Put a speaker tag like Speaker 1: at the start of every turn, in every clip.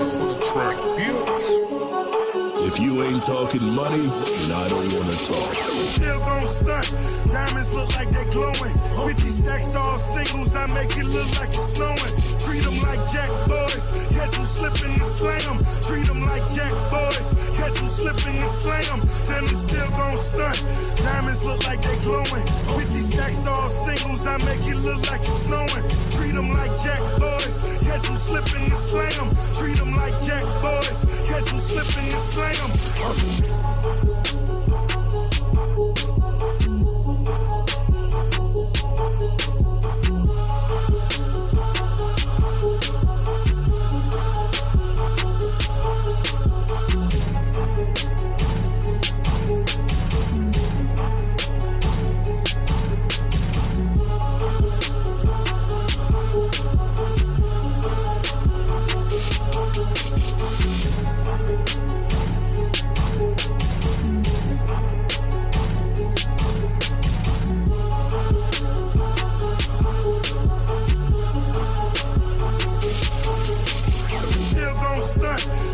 Speaker 1: We-On-Loc on the track, bitch.
Speaker 2: If you ain't talking money, then I don't wanna talk.
Speaker 3: Still gon' stunt, diamonds look like they glowing. 50 stacks all singles, I make it look like it's snowing. Treat them like jack boys, catch them slipping and slam. Treat them like jack boys, catch them slipping and slam. Then they still gon' stunt, diamonds look like they glowing. 50 stacks all singles, I make it look like it's snowing. Treat them like jack boys, catch them slipping and slam. Treat them like jack boys, catch them slipping and slam.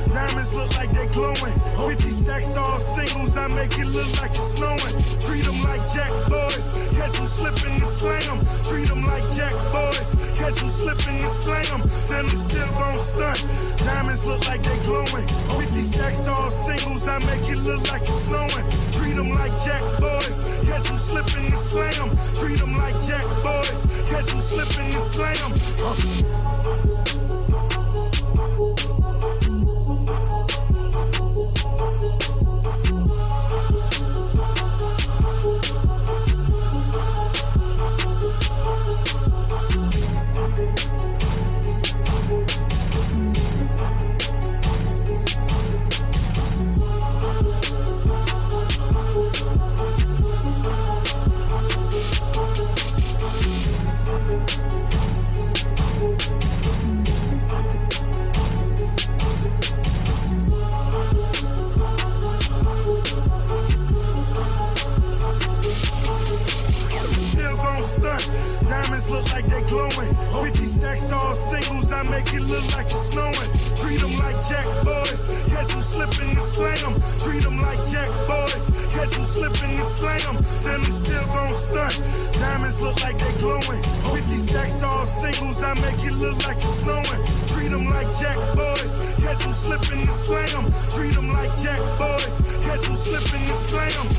Speaker 3: Diamonds look like they glowing. 50 stacks all singles, I make it look like it's snowing. Treat them like jack boys, catch them slipping and slam. Treat them like jack boys, catch them slipping and slam. Then they still gon' stunt. Diamonds look like they glowing. 50 stacks all singles, I make it look like it's snowing. Treat them like jack boys, catch them slipping and slam. Treat them like jack boys, catch them slipping and slam. Diamonds look like they glowing. 50 stacks all singles, I make it look like it's snowing. Treat them like jack boys, catch them slipping and slam. Treat them like jack boys, catch them slipping and slam. Then they still gon' stunt. Diamonds look like they glowing. 50 stacks all singles, I make it look like it's snowing. Treat them like jack boys, catch them slipping and slam. Treat them like jack boys, catch them slipping and slam.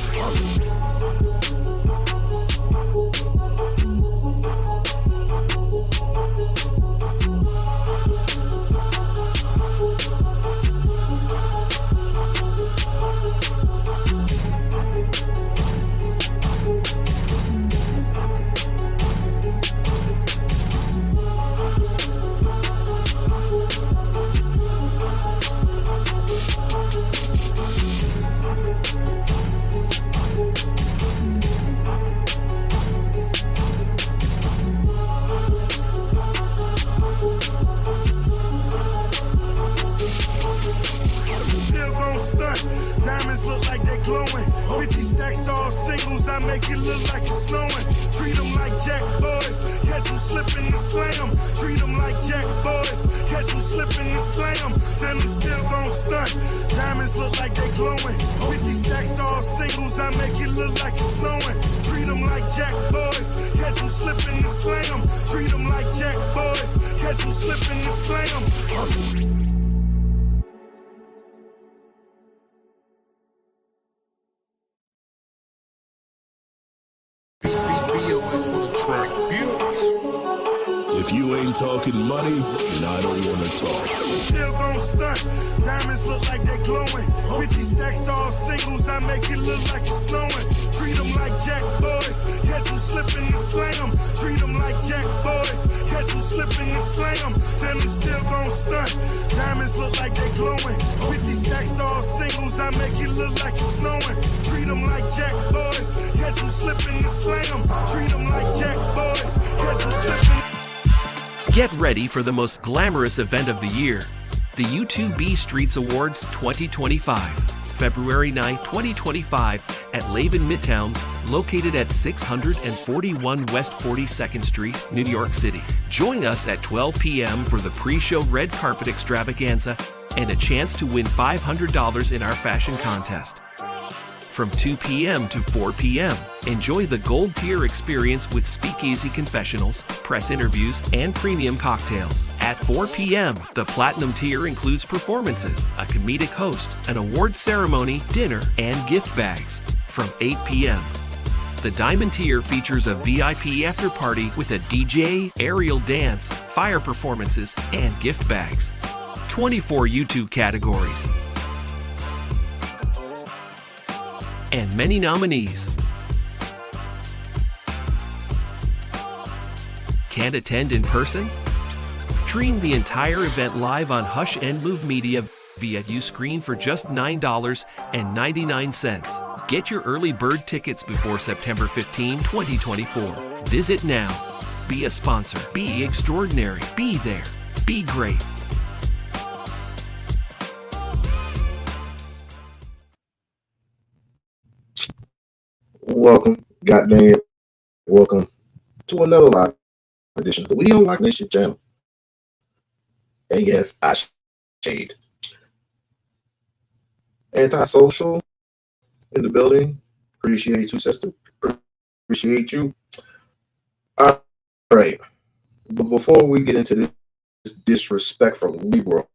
Speaker 3: Diamonds look like they glowing. 50 stacks all singles, I make it look like it's snowing. Treat them like jack boys, catch them slipping and slam. Treat them like jack boys, catch them slipping and slam. Then they still gon' stunt. Diamonds look like they glowing. 50 stacks all singles, I make it look like it's snowing. Treat them like jack boys, catch them slipping and slam. Treat them like jack boys, catch them slipping and slam.
Speaker 1: We-On-Loc on the track, bitch.
Speaker 2: If you ain't talking money, then I don't wanna talk.
Speaker 3: Still gon' stunt. Diamonds look like they glowing. 50 stacks all singles, I make it look like it's snowing. Treat them like jack boys, catch them slipping and slam. Treat them like jack boys, catch them slipping and slam. Then they still gon' stunt. Diamonds look like they glowing. 50 stacks all singles, I make it look like it's snowing. Treat them like jack boys, catch them slipping and slam. Treat them like jack boys, catch them slipping.
Speaker 4: Get ready for the most glamorous event of the year, the U2B Streets Awards 2025, February 9, 2025 at Laven Midtown, located at 641 West 42nd Street, New York City. Join us at 12 p.m. for the pre-show red carpet extravaganza and a chance to win $500 in our fashion contest. From 2 p.m. to 4 p.m., enjoy the Gold Tier experience with speakeasy confessionals, press interviews, and premium cocktails. At 4 p.m., the Platinum Tier includes performances, a comedic host, an awards ceremony, dinner, and gift bags. From 8 p.m., the Diamond Tier features a VIP after party with a DJ, aerial dance, fire performances, and gift bags. 24 YouTube categories, and many nominees. Can't attend in person? Stream the entire event live on Hush and Move Media via Uscreen for just $9.99. Get your early bird tickets before September 15, 2024. Visit now. Be a sponsor. Be extraordinary. Be there. Be great.
Speaker 5: Welcome, goddamn, welcome to another live edition of the We-On-Loc Nation channel. And yes, I shade. Antisocial in the building. Appreciate you, sister. Appreciate you. All right. But before we get into this disrespect from Negro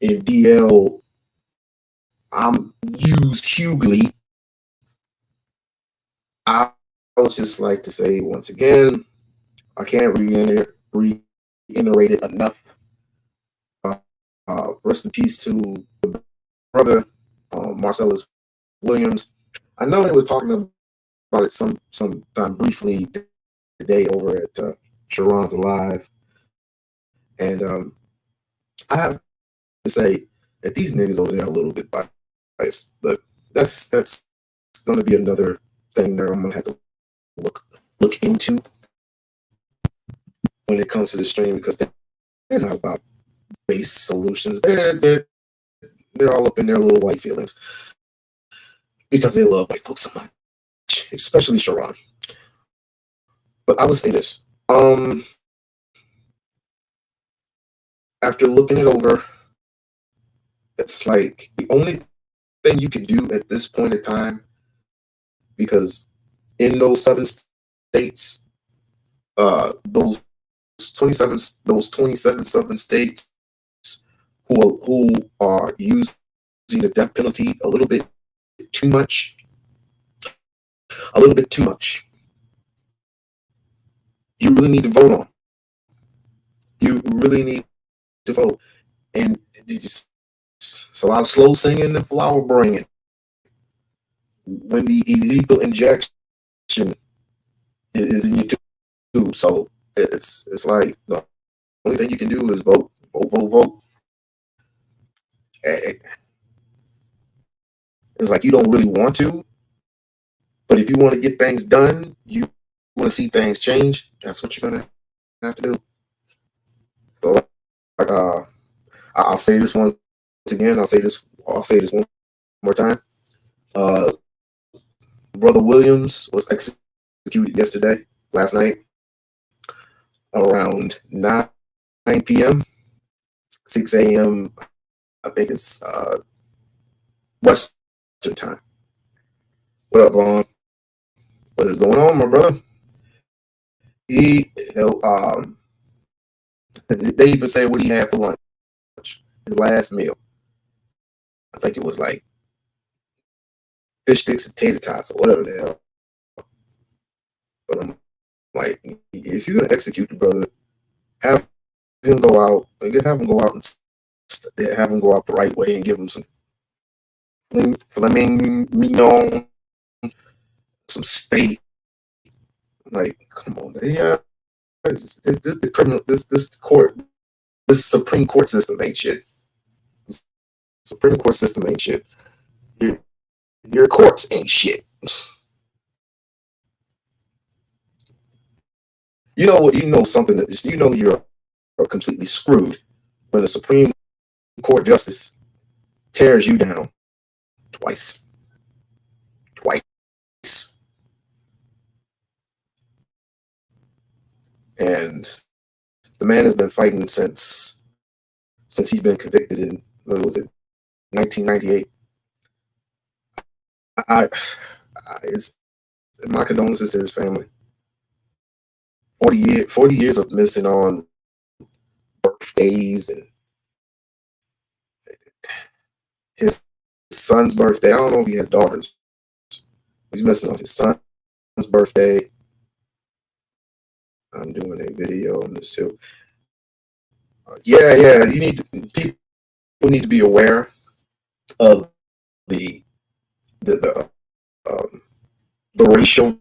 Speaker 5: in DL, I'm used hugely. I would just like to say once again, I can't reiterate it enough. Rest in peace to the brother, Marcellus Williams. I know they were talking about it sometime briefly today over at Sharon's Alive. And I have to say that these niggas over there are a little bit biased, but that's going to be another thing that I'm gonna have to look into when it comes to the stream, because they're not about base solutions. They're all up in their little white feelings because they love white folks so much, especially Sharon. But I would say this: after looking it over, it's like the only thing you can do at this point in time, because in those 7 states, those 27 southern states who are using the death penalty a little bit too much, you really need to vote on. You really need to vote, and it's a lot of slow singing and flower bringing when the illegal injection is in your tube. So it's like the only thing you can do is vote. It's like you don't really want to, but if you want to get things done, you want to see things change, that's what you're gonna have to do. So like I'll say this once again, I'll say this one more time. Brother Williams was executed last night, around 9 p.m., 6 a.m., I think it's Western time. What up, Vaughn? What is going on, my brother? They even say what he had for lunch, his last meal. I think it was like fish sticks and tater tots or whatever the hell. But I'm like, if you're gonna execute the brother, have him go out the right way and give him some mignon, some steak. Like, come on, yeah. This Supreme Court system ain't shit. Supreme Court system ain't shit. Your courts ain't shit. You know what? You know something that you're completely screwed when the Supreme Court justice tears you down twice. And the man has been fighting since since he's been convicted in, what was it, 1998. It's my condolences to his family. 40 years of missing on birthdays and his son's birthday. I don't know if he has daughters. He's missing on his son's birthday. I'm doing a video on this too. Yeah. People need to be aware of the racial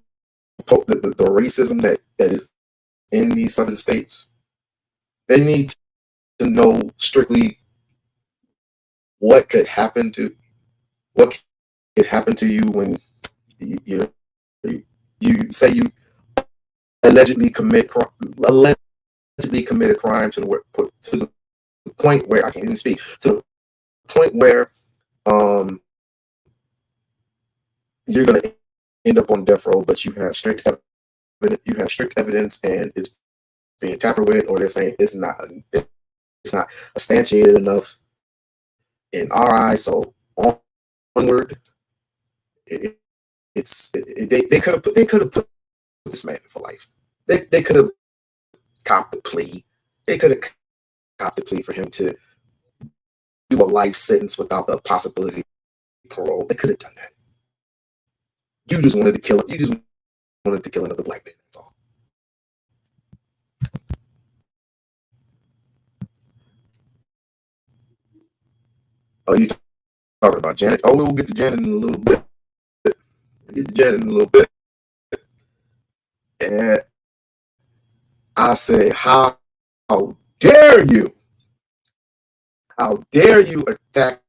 Speaker 5: the racism that is in these southern states. They need to know strictly what could happen to you when you say you allegedly committed a crime to the point where I can't even speak, to the point where you're going to end up on death row, but you have strict evidence and it's being tampered with, or they're saying it's not substantiated enough in our eyes. So onward, they could have put this man for life. They could have copped the plea. They could have copped the plea for him to do a life sentence without the possibility of parole. They could have done that. You just wanted to kill him. You just wanted to kill another black man. That's all. Oh, you talking about Janet? Oh, we'll get to Janet in a little bit. And I say, how dare you? How dare you attack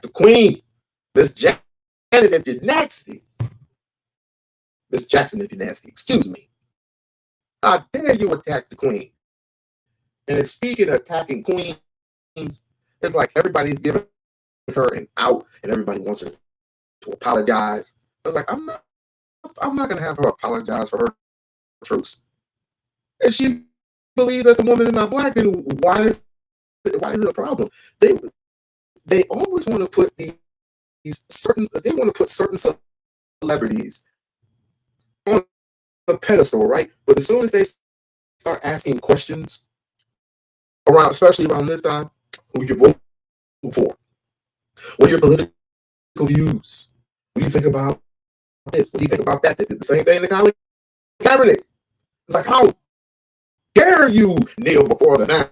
Speaker 5: the queen, Miss Janet, if you're nasty? Miss Jackson, if you're nasty, excuse me. How dare you attack the queen? And speaking of attacking queens, it's like everybody's giving her an out and everybody wants her to apologize. I was like, I'm not gonna have her apologize for her truths. If she believes that the woman is not black, then why is it a problem? They always want to put certain celebrities on a pedestal, right? But as soon as they start asking questions especially around this time, who you vote for, what are your political views, what do you think about this, what do you think about that? They did the same thing in the college cabinet. It's like, how dare you kneel before the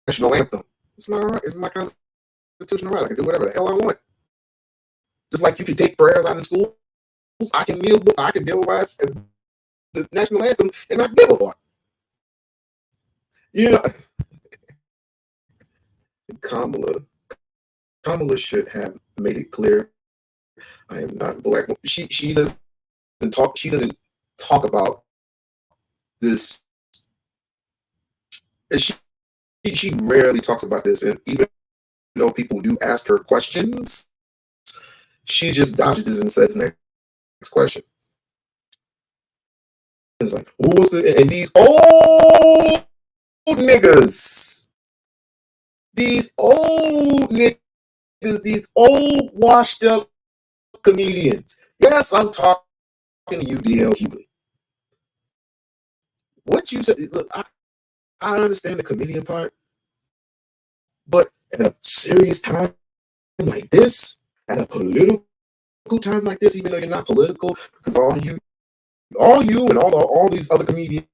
Speaker 5: national anthem? It's my right. It's my constitutional right. I can do whatever the hell I want. Just like you can take prayers out in schools, I can kneel. I can deal with the national anthem and not give a fuck. You know, Kamala should have made it clear, I am not black. She doesn't talk about this. She rarely talks about this, and even though people do ask her questions, she just dodges this and says next question. It's like, and these old niggas, these old washed up comedians. Yes, I'm talking to you, D.L. Hughley. What you said, look, I understand the comedian part, but at a serious time like this, at a political time like this, even though you're not political, because all you and all these other comedians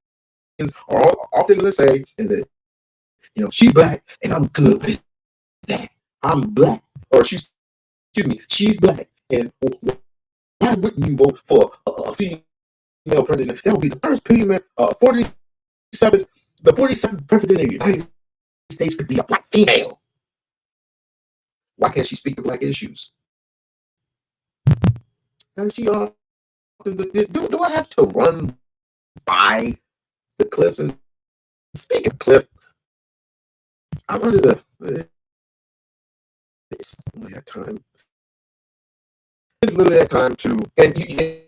Speaker 5: are often going to say is that, she's black and I'm good with that. I'm black, or she's black, and why wouldn't you vote for a female president? That would be the first female, 47th president of the United States could be a black female. Why can't she speak to black issues? And she do I have to run by the clips? And speaking of clip, I wanted to only had time. It's literally that time to, and you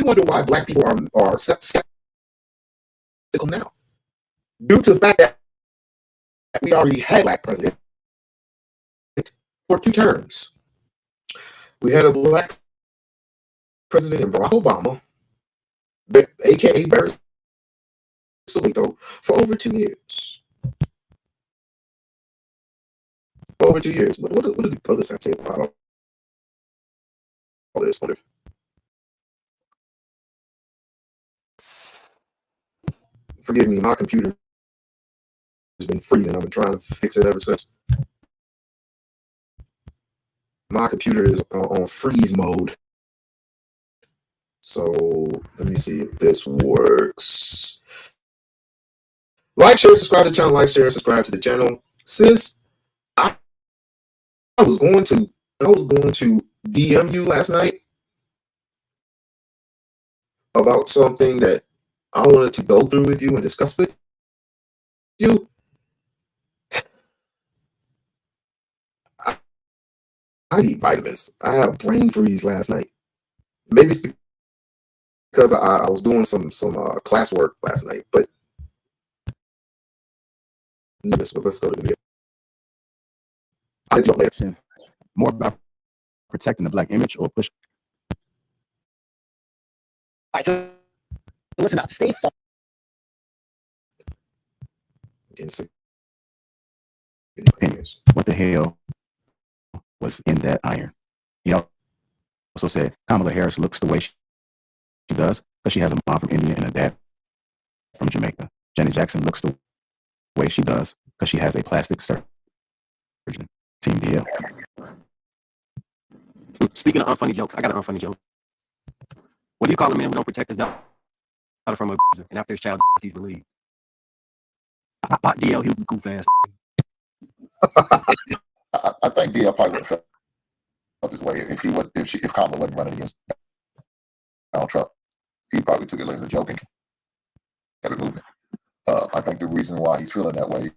Speaker 5: wonder why black people are skeptical now, due to the fact that we already had a black president for 2 terms. We had a black president in Barack Obama, aka Barry Solito, for over 2 years. For over 2 years. What do the brothers have to say about all this? Forgive me, my computer has been freezing. I've been trying to fix it ever since. My computer is on freeze mode. So let me see if this works. Like, share, subscribe to the channel. Like, share, subscribe to the channel. Sis, I was going to DM you last night about something that I wanted to go through with you and discuss with you. I need vitamins. I had a brain freeze last night. Maybe it's because I was doing some classwork last night, but let's go to the video. I'll hit you up later.
Speaker 6: More about protecting the black image or push.
Speaker 7: All right, so listen up. Stay focused.
Speaker 6: What the hell was in that iron? He also said Kamala Harris looks the way she does because she has a mom from India and a dad from Jamaica. Janet Jackson looks the way she does because she has a plastic surgeon. Team DL.
Speaker 7: Speaking of unfunny jokes, I got an unfunny joke. What do you call a man who don't protect his daughter from a and after his child he's relieved? Pot DL, he goof ass.
Speaker 8: I think DL probably would have felt this way if Kamala wasn't running against Donald Trump. He probably took it as a joke and kept it moving. I think the reason why he's feeling that way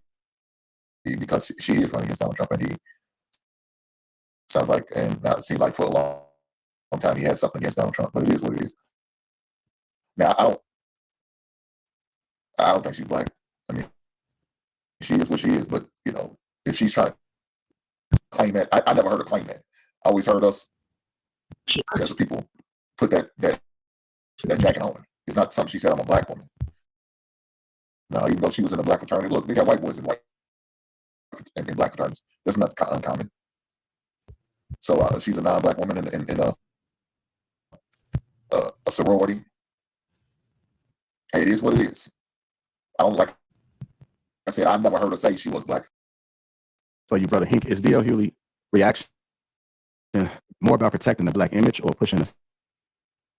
Speaker 8: is because she is running against Donald Trump, and he sounds like, and now it seems like for a long time he has something against Donald Trump, but it is what it is. Now I don't think she's black. I mean, she is what she is, but if she's trying to claim that, I never heard her claim that. I always heard us as people put that jacket on her. It's not something she said, I'm a black woman. Now, even though she was in a black fraternity, look, we got white boys in black fraternities. That's not uncommon. So she's a non-black woman in a sorority. Hey, it is what it is. Like I said, I've never heard her say she was black.
Speaker 6: So you, Brother Hink, is D.L. Hughley reaction more about protecting the black image or pushing a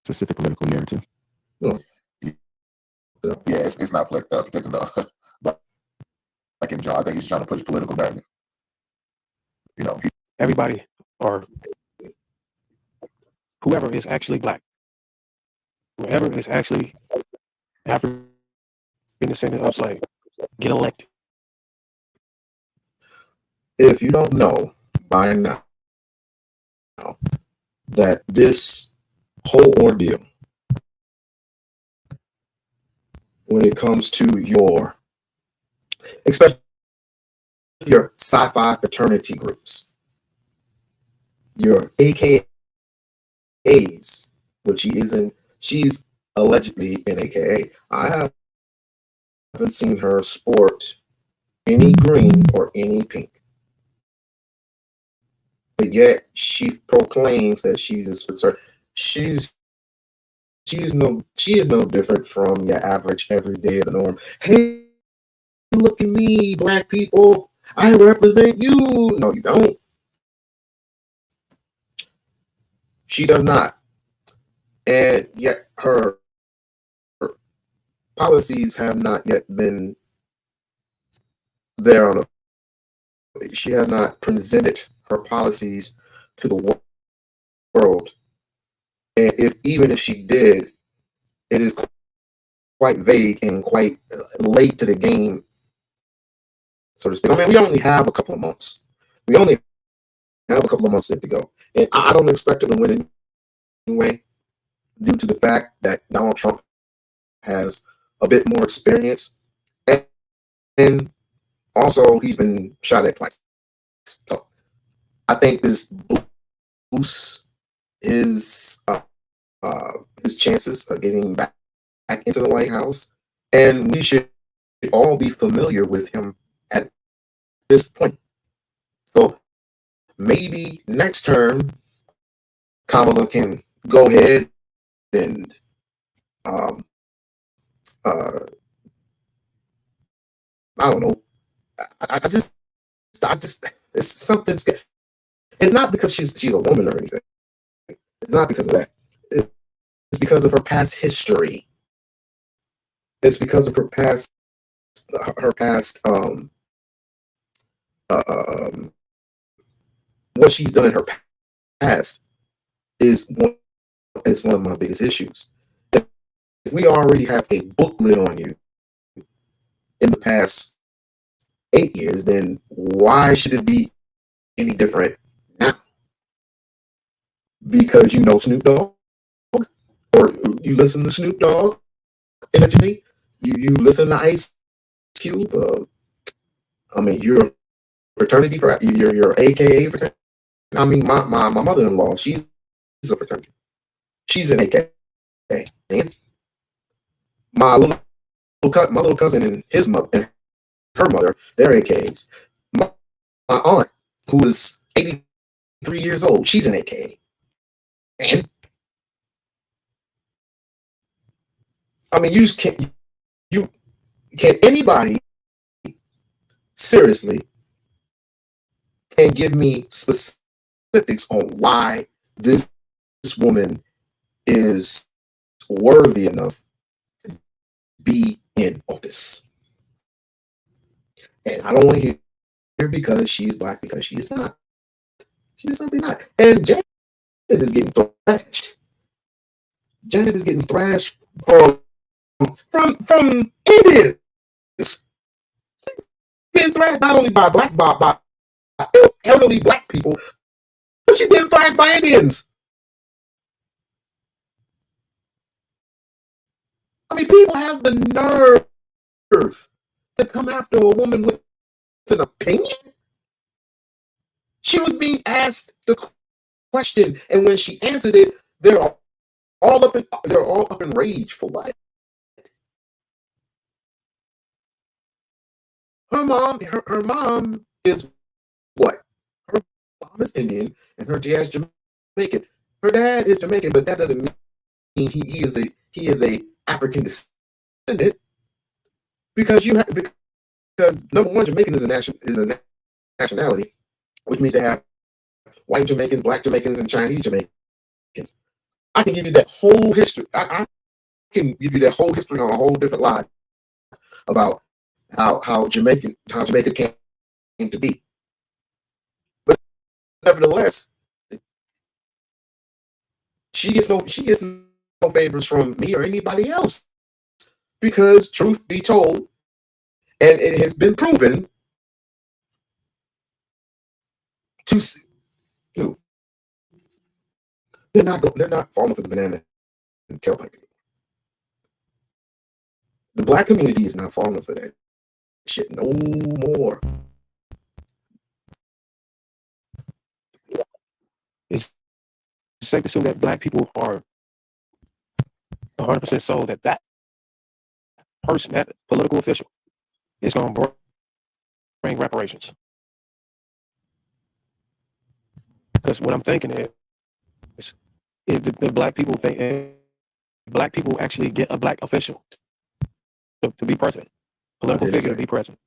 Speaker 6: specific political narrative?
Speaker 8: Yeah, it's not protecting the black image. I think he's trying to push a political narrative.
Speaker 9: Everybody or whoever is actually black, whoever is actually African descendant of slaves, get elected.
Speaker 5: If you don't know by now that this whole ordeal, when it comes to especially your sci-fi fraternity groups, your AKAs, which she's allegedly an AKA. I haven't seen her sport any green or any pink. But yet she proclaims that she's this fraternity. She is no different from your average everyday of the norm. Hey, look at me, black people. I represent you. No, you don't. She does not. And yet her policies have not yet been there on she has not presented her policies to the world. And even if she did, it is quite vague and quite late to the game, so to speak. I mean, we only have a couple of months. We only have a couple of months to go. And I don't expect her to win anyway, due to the fact that Donald Trump has a bit more experience. And Also, he's been shot at twice. So I think this boosts his chances of getting back into the White House, and we should all be familiar with him at this point. So maybe next term, Kamala can go ahead and um, uh, I don't know. I just, it's something. It's not because she's a woman or anything. It's not because of that. It's because of her past history. It's because of her past uh, um, what she's done in her past is one of my biggest issues. If we already have a booklet on you in the past 8 years, then why should it be any different now? Because you know Snoop Dogg, or you listen to Snoop Dogg in educate, you listen to Ice Cube. I mean, you're a fraternity, you're AKA fraternity. I mean, my mother-in-law, she's a fraternity. She's an AKA. And my little cousin and his mother and her mother, they're AKAs. My aunt, who is 83 years old, she's an AKA. And I mean, you can anybody seriously can give me specifics on why this woman is worthy enough to be in office. And I don't want to hear because she's black, because she is not. She is simply not. And Janet is getting thrashed. Janet is getting thrashed from Indians. Being thrashed not only by elderly black people, but she's getting thrashed by Indians. I mean, people have the nerve to come after a woman with an opinion. She was being asked the question, and when she answered it, they're all up in rage for what? Her mom is what? Her mom is Indian, and her dad's Jamaican. Her dad is Jamaican, but that doesn't mean he is a African descendant, because number one, Jamaican is a nationality, which means they have white Jamaicans, black Jamaicans, and Chinese Jamaicans. I can give you that whole history. I can give you that whole history on a whole different line about how Jamaica came to be. But nevertheless, she gets no favors from me or anybody else, because truth be told, and it has been proven to they're not falling for the banana and tailpipe. The black community is not falling for that shit no more.
Speaker 9: It's safe to assume that black people are 100% sold that person, that political official, is going to bring reparations. Because what I'm thinking is, if the black people think, if black people actually get a black official to be president, political figure to be president,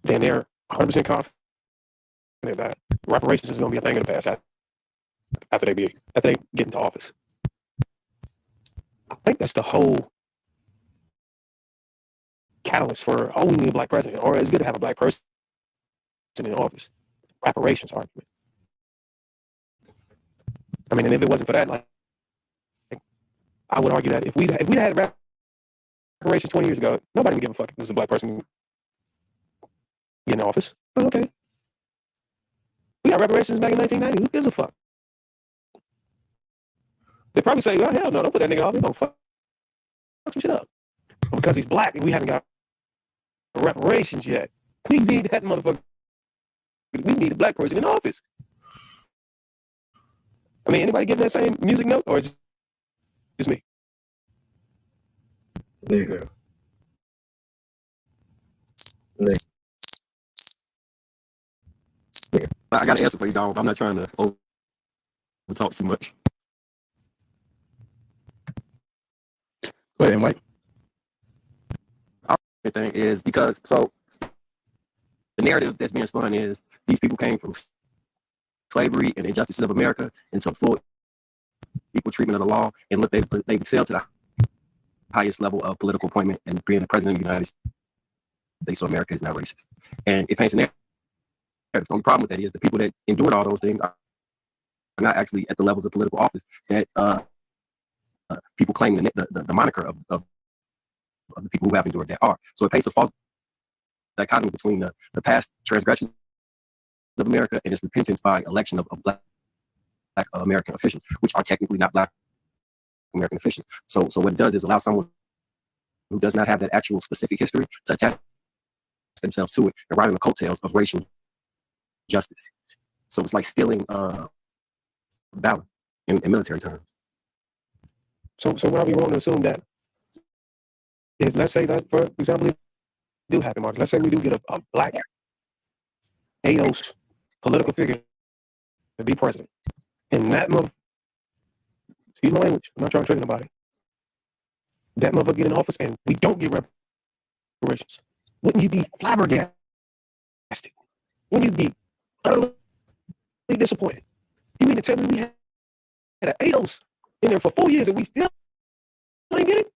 Speaker 9: then they're 100% confident that reparations is going to be a thing of the past after they get into office. I think that's the whole catalyst for only a black president, or it's good to have a black person in office. Reparations argument. I mean, and if it wasn't for that, like I would argue that if we'd had reparations 20 years ago, nobody would give a fuck if it was a black person in office. Oh, okay. We got reparations back in 1990. Who gives a fuck? They probably say, well, hell no, don't put that nigga in office. Don't fuck some shit up. Because he's black and we haven't got reparations yet. We need that motherfucker. We need a black person in office. I mean, anybody getting that same music note, or is it just me?
Speaker 5: Nigga.
Speaker 7: I got an answer for you, dog. I'm not trying to over talk too much.
Speaker 6: Go ahead, Mike.
Speaker 7: The thing is because so the narrative that's being spun is these people came from slavery and injustices of America into full equal treatment of the law, and look, they've excelled to the highest level of political appointment and being the president of the United States. So America is not racist, and it paints a narrative. The only problem with that is the people that endured all those things are not actually at the levels of political office that people claim the moniker of the people who have endured that are. So it paints a false dichotomy between the past transgressions of America and its repentance by election of black American officials, which are technically not black American officials. So what it does is allow someone who does not have that actual specific history to attach themselves to it and ride on the coattails of racial justice. So it's like stealing valor in military terms.
Speaker 9: So what are we wrong to assume that if, let's say that, for example, it do happen, Mark, let's say we do get a black AOS political figure to be president, and that mother, excuse my language, I'm not trying to trigger nobody, that mother get in office and we don't get reparations, wouldn't you be flabbergasted? Wouldn't you be utterly disappointed? You mean to tell me we had an AOS in there for 4 years and we still ain't get it?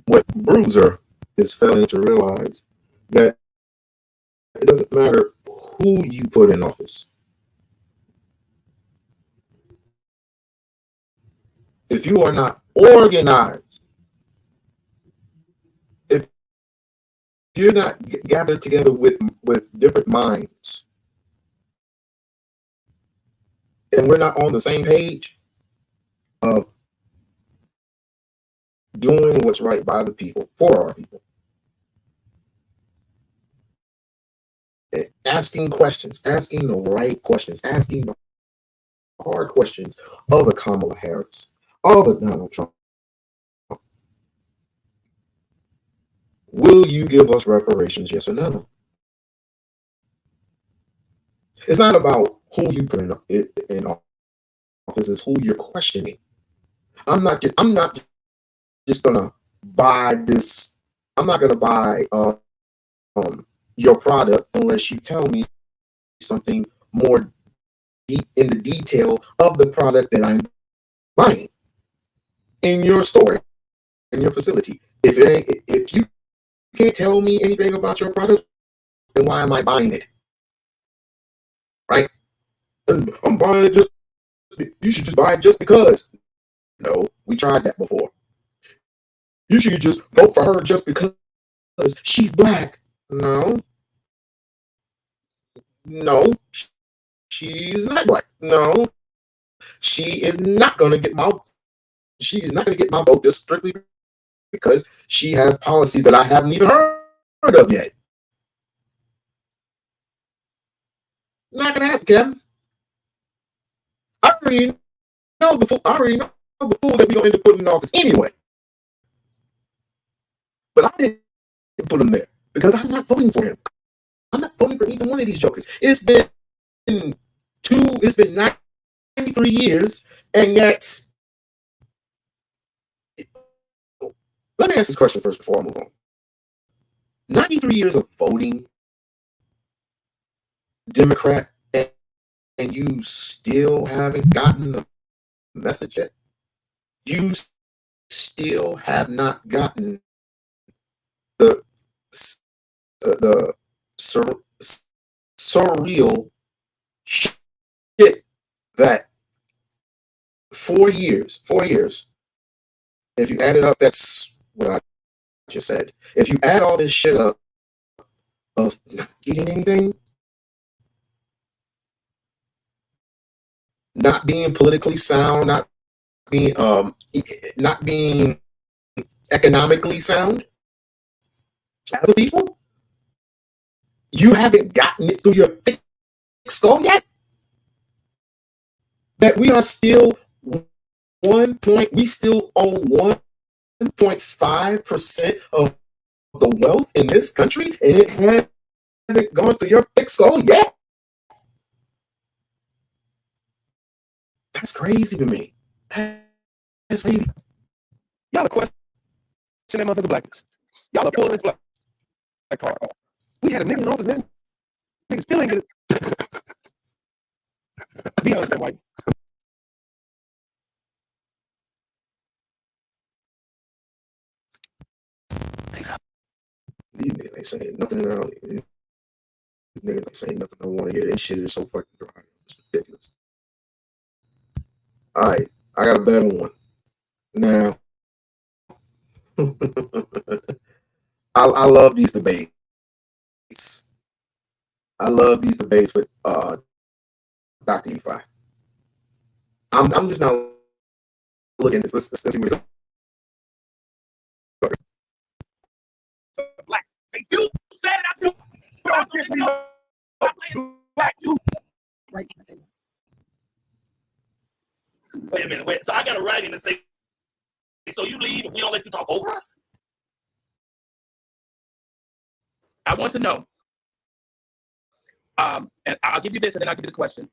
Speaker 5: What Bruiser is failing to realize that it doesn't matter who you put in office. If you are not organized, if you're not gathered together with different minds, and we're not on the same page of doing what's right by the people, for our people, and asking questions, asking the right questions, asking the hard questions of a Kamala Harris, of a Donald Trump. Will you give us reparations, yes or no? It's not about who you put in office, it's who you're questioning. I'm not just gonna buy this. I'm not gonna buy your product unless you tell me something more deep in the detail of the product that I'm buying in your store, in your facility. If you can't tell me anything about your product, then why am I buying it? Right? And I'm buying it you should just buy it just because. No, we tried that before. You should just vote for her just because she's black. No, she's not black. No, she is not gonna get my vote just strictly because she has policies that I haven't even heard of yet. Not gonna happen, Kevin. I already know the fool that we're gonna end up putting in office anyway. But I didn't put him there because I'm not voting for him. I'm not voting for either one of these jokers. It's been 93 years, and yet, let me ask this question first before I move on. 93 years of voting Democrat, and you still haven't gotten the message yet? You still have not gotten the surreal shit that 4 years, if you add it up, that's what I just said. If you add all this shit up of not getting anything, not being politically sound, not being economically sound out of the people? You haven't gotten it through your thick skull yet? That we are still we still own 1.5% of the wealth in this country, and it hasn't gone through your thick skull yet? That's crazy to me. That's crazy.
Speaker 9: Y'all are questioning that motherfucking blackness. Y'all are pulling this black card. We had a nigga in office, man. Nigga still ain't get it. Be honest, white.
Speaker 5: These niggas ain't saying nothing around. These niggas ain't saying nothing I want to hear. This shit is so fucking dry. It's ridiculous. All right, I got a better one. Now, I love these debates. I love these debates with Dr. Ifa. I'm just not looking at this. Let's see what it's
Speaker 10: Black. You said I don't give me black. You. Right. Wait a minute. Wait. So I got to write in and say, so you leave if we don't let you talk over us? I want to know. And I'll give you this, and then I'll give you the question.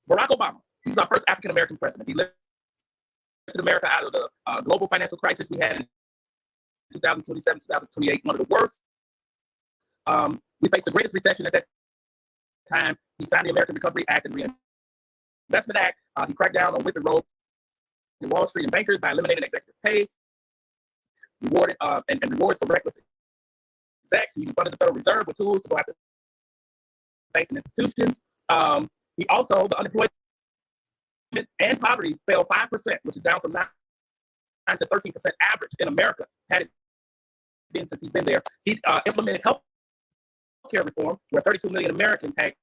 Speaker 10: Barack Obama, he was our first African American president. He lifted America out of the global financial crisis we had in 2027, 2028, one of the worst. We faced the greatest recession at that time. He signed the American Recovery Act and Reinvestment Act. He cracked down on whipping road in Wall Street and bankers by eliminating executive pay, rewarded and rewards for reckless execs. He funded the Federal Reserve with tools to go after banks and institutions. He also, the unemployment and poverty fell 5%, which is down from 9 to 13% average in America, had it been since he's been there. He implemented health care reform, where 32 million Americans had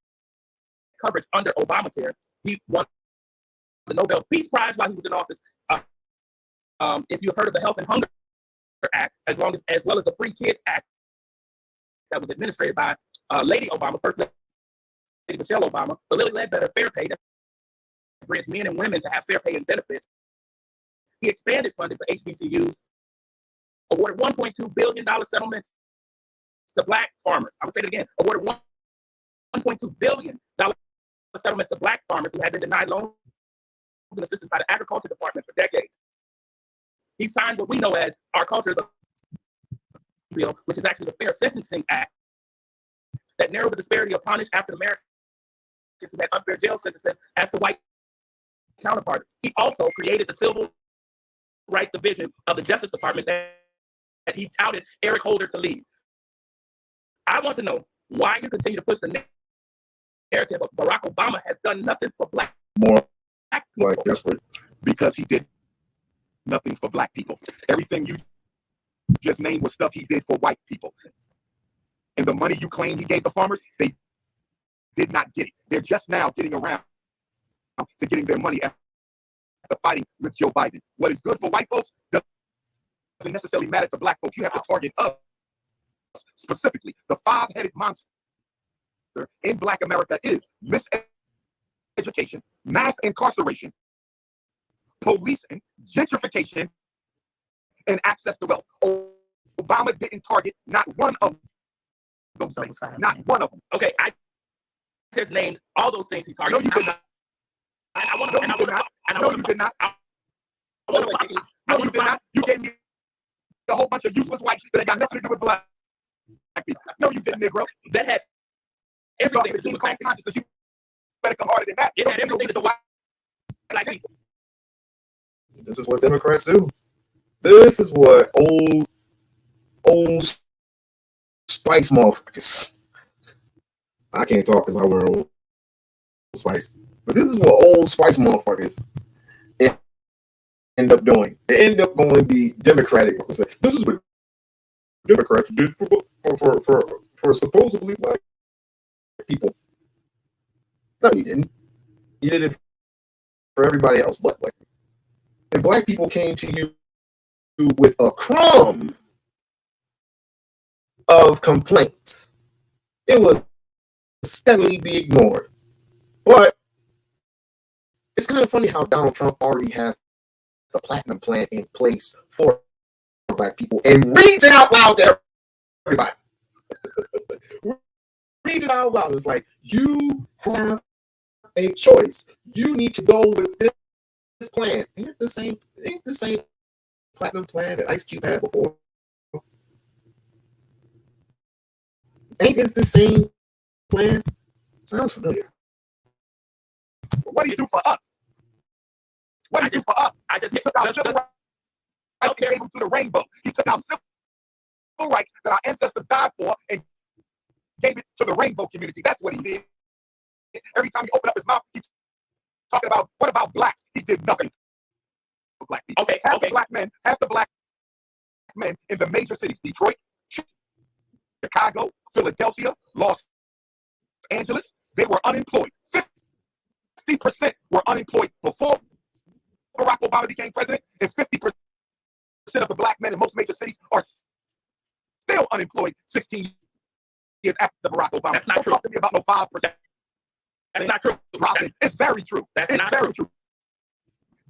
Speaker 10: coverage under Obamacare. He won the Nobel Peace Prize while he was in office. If you've heard of the Health and Hunger Act, as well as the Free Kids Act that was administered by Lady Obama, First Lady Michelle Obama, the Lilly Ledbetter Fair Pay that bridged men and women to have fair pay and benefits. He expanded funding for HBCUs, awarded $1.2 billion settlements to Black farmers. I would say it again, awarded $1.2 billion settlements to Black farmers who had been denied loans and assistance by the Agriculture Department for decades. He signed what we know as our culture bill, which is actually the Fair Sentencing Act, that narrowed the disparity of punished African Americans who had unfair jail sentences as to white counterparts. He also created the Civil Rights Division of the Justice Department that he touted Eric Holder to lead. I want to know why you continue to push the narrative of Barack Obama has done nothing for Black people.
Speaker 5: Like desperate.
Speaker 10: Because he did nothing for Black people. Everything you just named was stuff he did for white people. And the money you claim he gave the farmers, they did not get it. They're just now getting around to getting their money after fighting with Joe Biden. What is good for white folks doesn't necessarily matter to Black folks. You have to target us specifically. The five-headed monster in Black America is miseducation, mass incarceration, policing, gentrification, and access to wealth. Obama didn't target not one of those things. Not one of them. Okay, I just named all those things he targeted. No, you did not. I want to. No, you did not. No, you did not. No, you did not. You gave me a whole bunch of useless white shit that ain't got nothing to do with Black people. No, you didn't, Negro. That had everything to do with Black consciousness. You better come harder than that. It had everything to do with Black people.
Speaker 5: This is what Democrats do. This is what old Spice motherfuckers. I can't talk because I wear Old Spice. But this is what Old Spice motherfuckers end up doing. They end up going the Democratic. This is what Democrats did for supposedly Black people. No, you didn't. You did it for everybody else but Black people. And Black people came to you with a crumb of complaints. It would steadily be ignored. But it's kind of funny how Donald Trump already has the platinum plan in place for Black people and reads it out loud to everybody. Reads it out loud. It's like, you have a choice. You need to go with this plan. Ain't the same platinum plan that Ice Cube had before? Ain't it the same plan? Sounds familiar.
Speaker 8: What do you do for us? What do you do for us?
Speaker 10: I just
Speaker 8: took out civil rights and gave them to the rainbow. He took out civil rights that our ancestors died for and gave it to the rainbow community. That's what he did. Every time he opened up his mouth, he talking about, what about blacks? He did nothing for black people.
Speaker 10: Okay,
Speaker 8: half the black men in the major cities, Detroit, Chicago, Philadelphia, Los Angeles, they were unemployed. 50% were unemployed before Barack Obama became president, and 50% of the black men in most major cities are still unemployed 16 years after Barack Obama.
Speaker 10: That's not
Speaker 8: Don't
Speaker 10: true.
Speaker 8: talk to me about no 5%.
Speaker 10: That's not true.
Speaker 8: It's very true.
Speaker 10: That's
Speaker 8: it's
Speaker 10: not
Speaker 8: very true.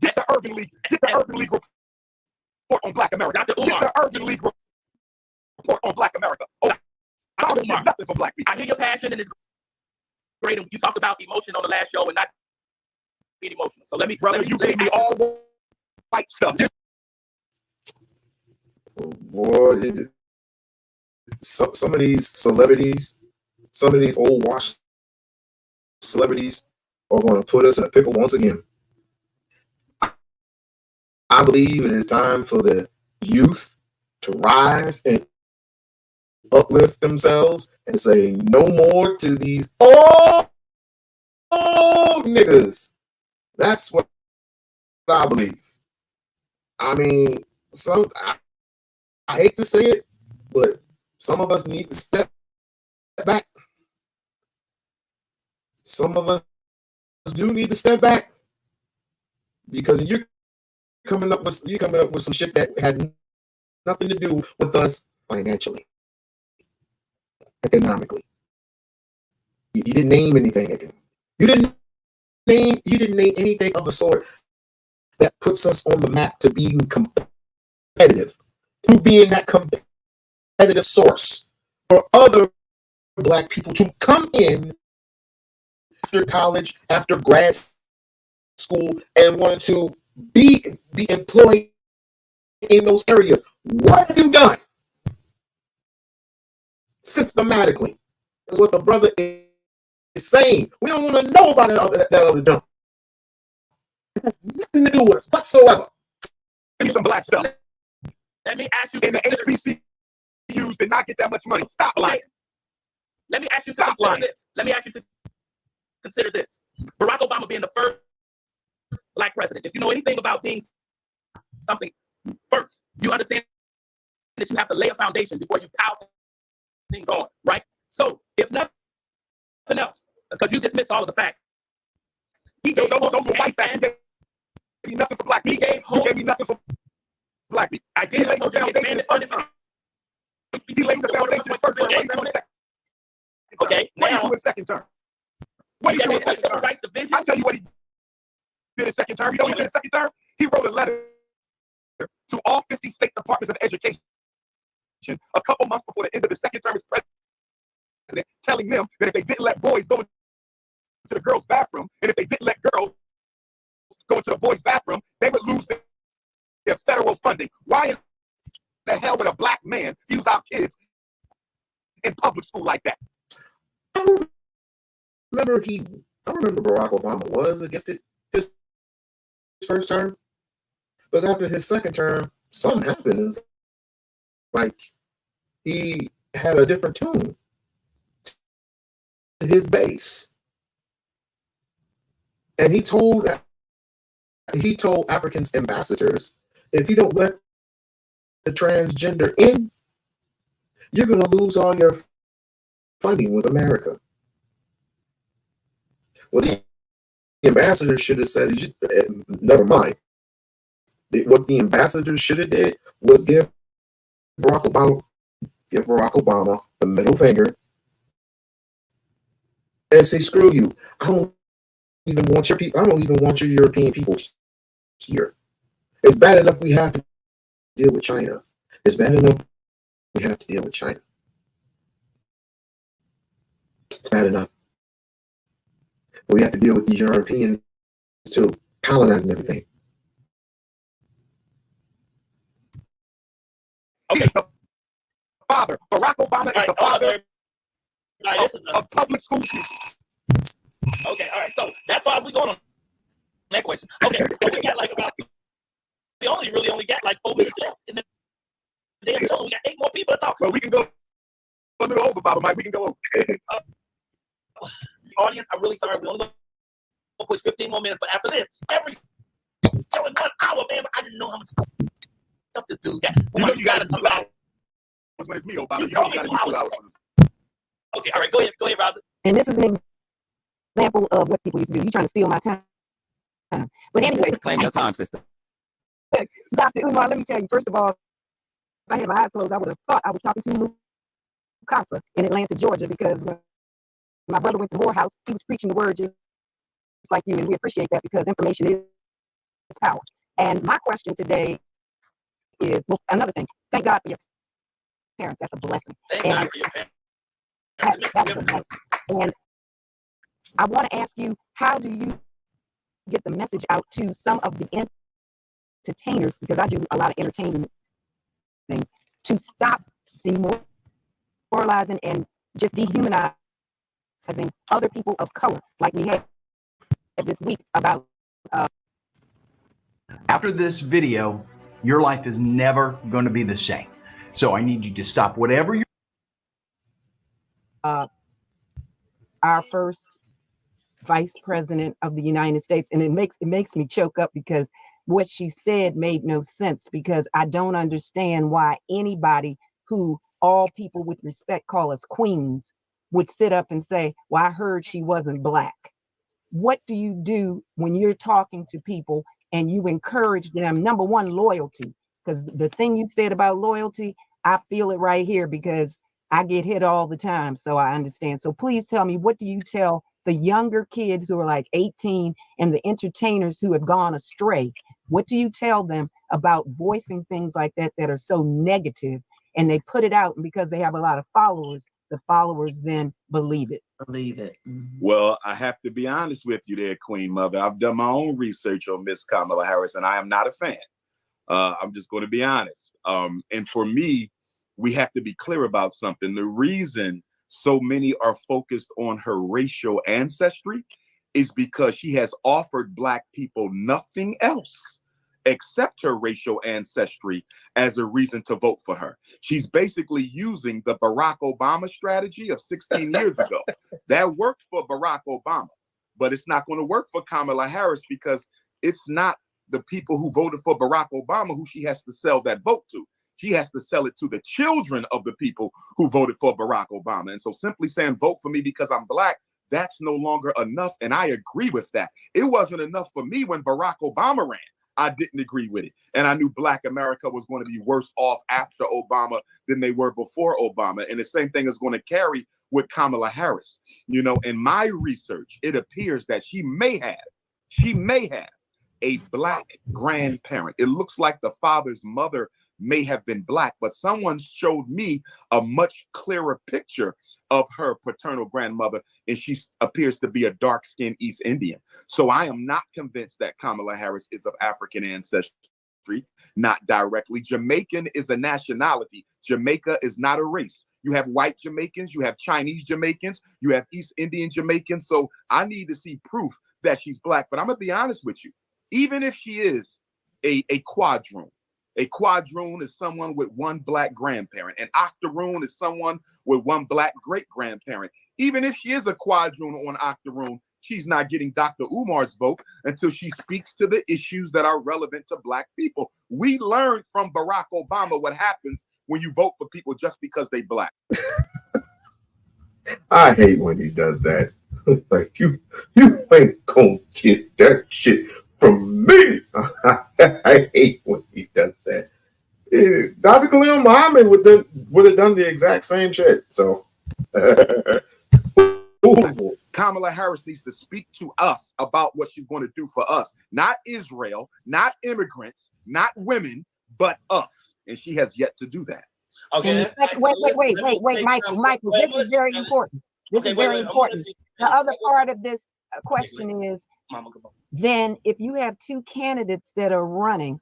Speaker 8: Get the Urban League. Get the Urban League report on Black America.
Speaker 10: Dr. Umar.
Speaker 8: Get the Urban League report on Black America. Oh, I don't get nothing for black people.
Speaker 10: I hear your passion, and it's great. And you talked about emotion on the last show and not being emotional. So let me,
Speaker 8: you gave me all white stuff.
Speaker 5: Boy, some of these celebrities, some of these old washed celebrities are going to put us in a pickle once again. I believe it is time for the youth to rise and uplift themselves and say no more to these old niggas. That's what I believe. I mean, I hate to say it, but some of us need to step back. Some of us do need to step back, because you're coming up with some shit that had nothing to do with us financially, economically. You didn't name anything. You didn't name anything of the sort that puts us on the map to being competitive, to being that competitive source for other black people to come in after college, after grad school, and wanted to be employed in those areas. What have you done? Systematically. That's what the brother is saying. We don't want to know about that other dump. It has nothing to do with us whatsoever.
Speaker 8: Give me some black stuff.
Speaker 10: Let me ask you.
Speaker 8: And the HBCUs did not get that much money. Stop lying.
Speaker 10: Let me ask you to consider this. Let me ask you to consider this. Barack Obama being the first black president. If you know anything about being something first, you understand that you have to lay a foundation before you pile things on, right? So if nothing else, because you dismissed all of the facts, he gave those were white facts. He gave me nothing for black people. He gave me nothing for black people. I did lay the foundation. He laid the foundation in first term. Okay,
Speaker 8: what
Speaker 10: now
Speaker 8: do you do in second term? What do you do in second term? I tell you what he did in second term. You know what he did in second term? He wrote a letter to all 50 state departments of education a couple months before the end of the second term as president, telling them that if they didn't let boys go into the girls' bathroom, and if they didn't let girls go into the boys' bathroom, they would lose their federal funding. Why in the hell would a black man use our kids in public school like that?
Speaker 5: I remember Barack Obama was against it his first term, but after his second term, something happened. Like he had a different tune to his base, and he told African ambassadors, if you don't let the transgender in, you're going to lose all your funding with America. Well, the ambassador should have said, never mind. What the ambassadors should have did was give Barack Obama the middle finger and say, "Screw you! I don't even want your people. I don't even want your European people here. It's bad enough we have to deal with China. It's bad enough we have to deal with China. It's bad enough. But we have to deal with these Europeans too, colonizing everything."
Speaker 10: Okay, father, Barack Obama is the father of public school. Okay, all right. So that's far as we going on that question. Okay, so we got like about we only got like 4 minutes left in the damn show. We got 8 more people to talk.
Speaker 8: Well, we can go a little over, Baba Mike. We can go over.
Speaker 10: Audience, I'm really sorry. We only going to push 15 more minutes, but after this, every show is 1 hour, man. But I didn't know how much stuff this dude got.
Speaker 8: You know you got to come back when it's me, Obama. You know you got to 2 hours.
Speaker 10: Okay, all right. Go ahead, Robert.
Speaker 11: And this is an example of what people used to do. You're trying to steal my time. But anyway,
Speaker 7: Claim your time, sister.
Speaker 11: Dr. Umar, let me tell you, first of all, if I had my eyes closed, I would have thought I was talking to Mukasa in Atlanta, Georgia, because when my brother went to Morehouse, he was preaching the word just like you, and we appreciate that because information is power. And my question today is, well, another thing, thank God for your parents. That's a blessing.
Speaker 10: Thank God for your parents.
Speaker 11: That is a blessing. And I want to ask you, how do you get the message out to some of the entertainers, because I do a lot of entertainment things, to stop demoralizing and just dehumanizing other people of color, like we had this week about.
Speaker 12: After this video, your life is never going to be the same. So I need you to stop whatever you're.
Speaker 11: Our first vice president of the United States, and it makes me choke up because what she said made no sense, because I don't understand why anybody who all people with respect call us queens would sit up and say, well, I heard she wasn't black. What do you do when you're talking to people and you encourage them? Number one, loyalty, because the thing you said about loyalty, I feel it right here because I get hit all the time, so I understand. So please tell me, what do you tell the younger kids who are like 18 and the entertainers who have gone astray? What do you tell them about voicing things like that that are so negative, and they put it out, and because they have a lot of followers, the followers then believe it?
Speaker 13: Well, I have to be honest with you there, Queen Mother. I've done my own research on Miss Kamala Harris, and I am not a fan. I'm just going to be honest. And for me, we have to be clear about something. The reason so many are focused on her racial ancestry is because she has offered Black people nothing else except her racial ancestry as a reason to vote for her. She's basically using the Barack Obama strategy of 16 years ago. That worked for Barack Obama, but it's not going to work for Kamala Harris because it's not the people who voted for Barack Obama who she has to sell that vote to. She has to sell it to the children of the people who voted for Barack Obama. And so simply saying vote for me because I'm Black, that's no longer enough. And I agree with that. It wasn't enough for me when Barack Obama ran. I didn't agree with it. And I knew Black America was going to be worse off after Obama than they were before Obama. And the same thing is going to carry with Kamala Harris. You know, in my research, it appears that she may have a Black grandparent. It looks like the father's mother may have been Black, but someone showed me a much clearer picture of her paternal grandmother, and she appears to be a dark-skinned East Indian. So I am not convinced that Kamala Harris is of African ancestry, not directly. Jamaican is a nationality. Jamaica is not a race. You have white Jamaicans, you have Chinese Jamaicans, you have East Indian Jamaicans. So I need to see proof that she's Black. But I'm going to be honest with you. Even if she is a quadroon is someone with one Black grandparent. An octoroon is someone with one Black great-grandparent. Even if she is a quadroon or an octoroon, she's not getting Dr. Umar's vote until she speaks to the issues that are relevant to Black people. We learned from Barack Obama what happens when you vote for people just because they Black.
Speaker 5: I hate when he does that. Like, you ain't gonna get that shit from me. I hate when he does that. Dr. Khalil Muhammad would have done the exact same shit. So
Speaker 13: Kamala Harris needs to speak to us about what she's going to do for us. Not Israel, not immigrants, not women, but us. And she has yet to do that.
Speaker 14: Okay.
Speaker 11: Wait, Michael, this is very important. This is very important. The other part of this question is, then if you have two candidates that are running,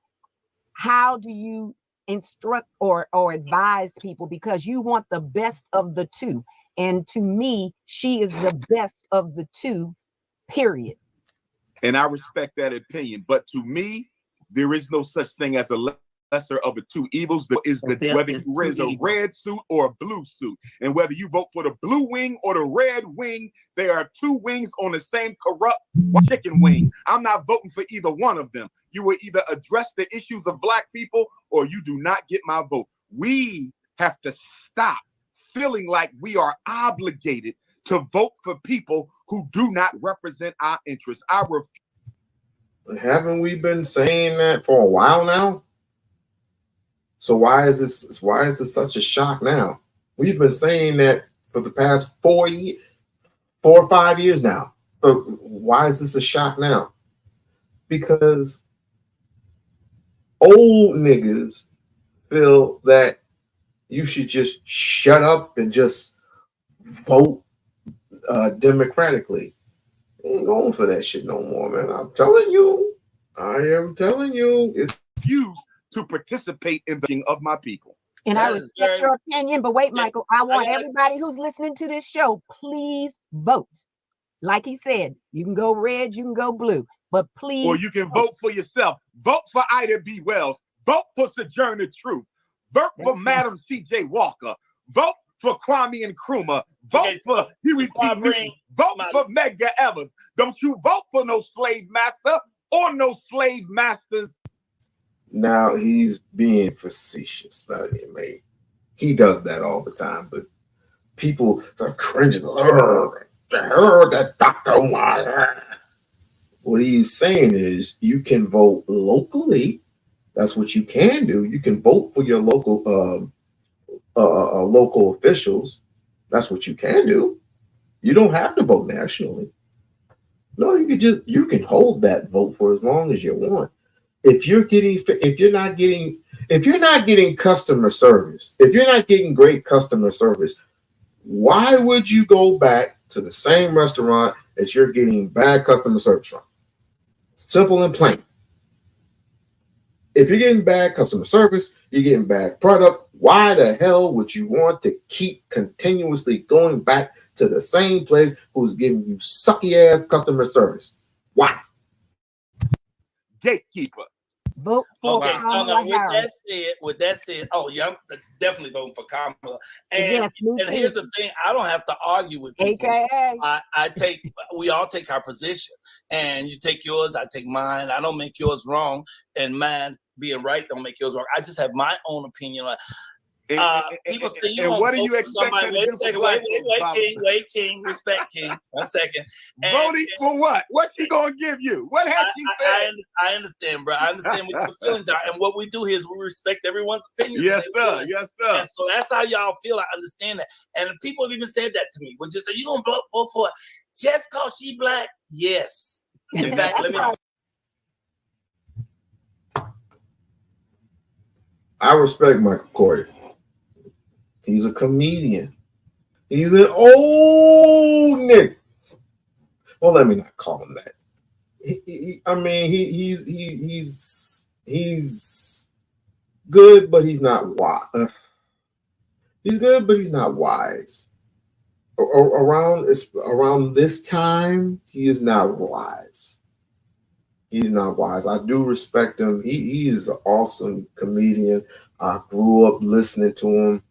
Speaker 11: how do you instruct or advise people? Because you want the best of the two. And to me, she is the best of the two, period.
Speaker 13: And I respect that opinion. But to me, there is no such thing as a lesser of the two evils. Whether you wear a red suit or a blue suit. And whether you vote for the blue wing or the red wing, there are two wings on the same corrupt chicken wing. I'm not voting for either one of them. You will either address the issues of Black people or you do not get my vote. We have to stop feeling like we are obligated to vote for people who do not represent our interests.
Speaker 5: Haven't we been saying that for a while now? So why is this such a shock now? We've been saying that for the past 4 or 5 years now. So why is this a shock now? Because old niggas feel that you should just shut up and just vote democratically. I ain't going for that shit no more, man. I'm telling you. I am telling you. It's
Speaker 13: used to participate in the thinking of my people.
Speaker 11: And I respect your opinion, but wait, Michael, I want everybody who's listening to this show, please vote. Like he said, you can go red, you can go blue, but please.
Speaker 13: Or you can vote for yourself. Vote for Ida B. Wells. Vote for Sojourner Truth. Vote for Madam C.J. Walker. Vote for Kwame Nkrumah. Vote for Huey P. Newton. Vote for Medgar Evers. Don't you vote for no slave master or no slave masters.
Speaker 5: Now he's being facetious. Mate. He does that all the time, but people are cringing. That Dr. Umar. What he's saying is you can vote locally. That's what you can do. You can vote for your local local officials. That's what you can do. You don't have to vote nationally. No, you can hold that vote for as long as you want. If you're not getting customer service, if you're not getting great customer service, why would you go back to the same restaurant that you're getting bad customer service from? Simple and plain. If you're getting bad customer service, you're getting bad product, why the hell would you want to keep continuously going back to the same place who's giving you sucky ass customer service? Why?
Speaker 13: Gatekeeper.
Speaker 11: Vote for Kamala Harris.
Speaker 14: With that said, oh yeah, I'm definitely voting for Kamala. And here's the thing: I don't have to argue with people.
Speaker 11: AKA,
Speaker 14: we all take our position, and you take yours, I take mine. I don't make yours wrong, and mine being right don't make yours wrong. I just have my own opinion on. People say you
Speaker 13: what do you expect?
Speaker 14: Wait, King, respect, King. 1 second.
Speaker 13: Voting for what? What's she gonna give you? What has she said?
Speaker 14: I understand, bro. I understand what your feelings are, and what we do here is we respect everyone's opinion.
Speaker 13: Yes, sir. Yes, sir.
Speaker 14: And so that's how y'all feel. I understand that, and people have even said that to me. Which is, you gonna vote for it just cause she Black? Yes. In fact, let me.
Speaker 5: I respect Michael Corey. He's a comedian. He's an old nigga. Well, let me not call him that. He's good, but he's not wise. He's good, but he's not wise. Around this time, he is not wise. He's not wise. I do respect him. He is an awesome comedian. I grew up listening to him.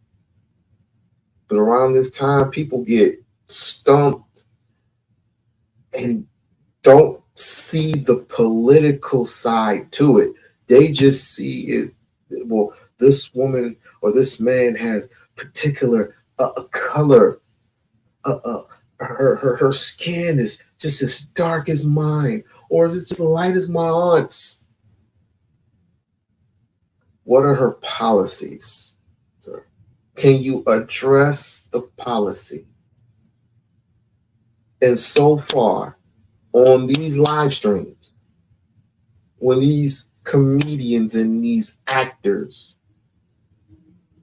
Speaker 5: But around this time, people get stumped and don't see the political side to it. They just see it. Well, this woman or this man has particular color. Her skin is just as dark as mine, or is it just light as my aunt's? What are her policies, sir? Can you address the policy? And so far on these live streams, when these comedians and these actors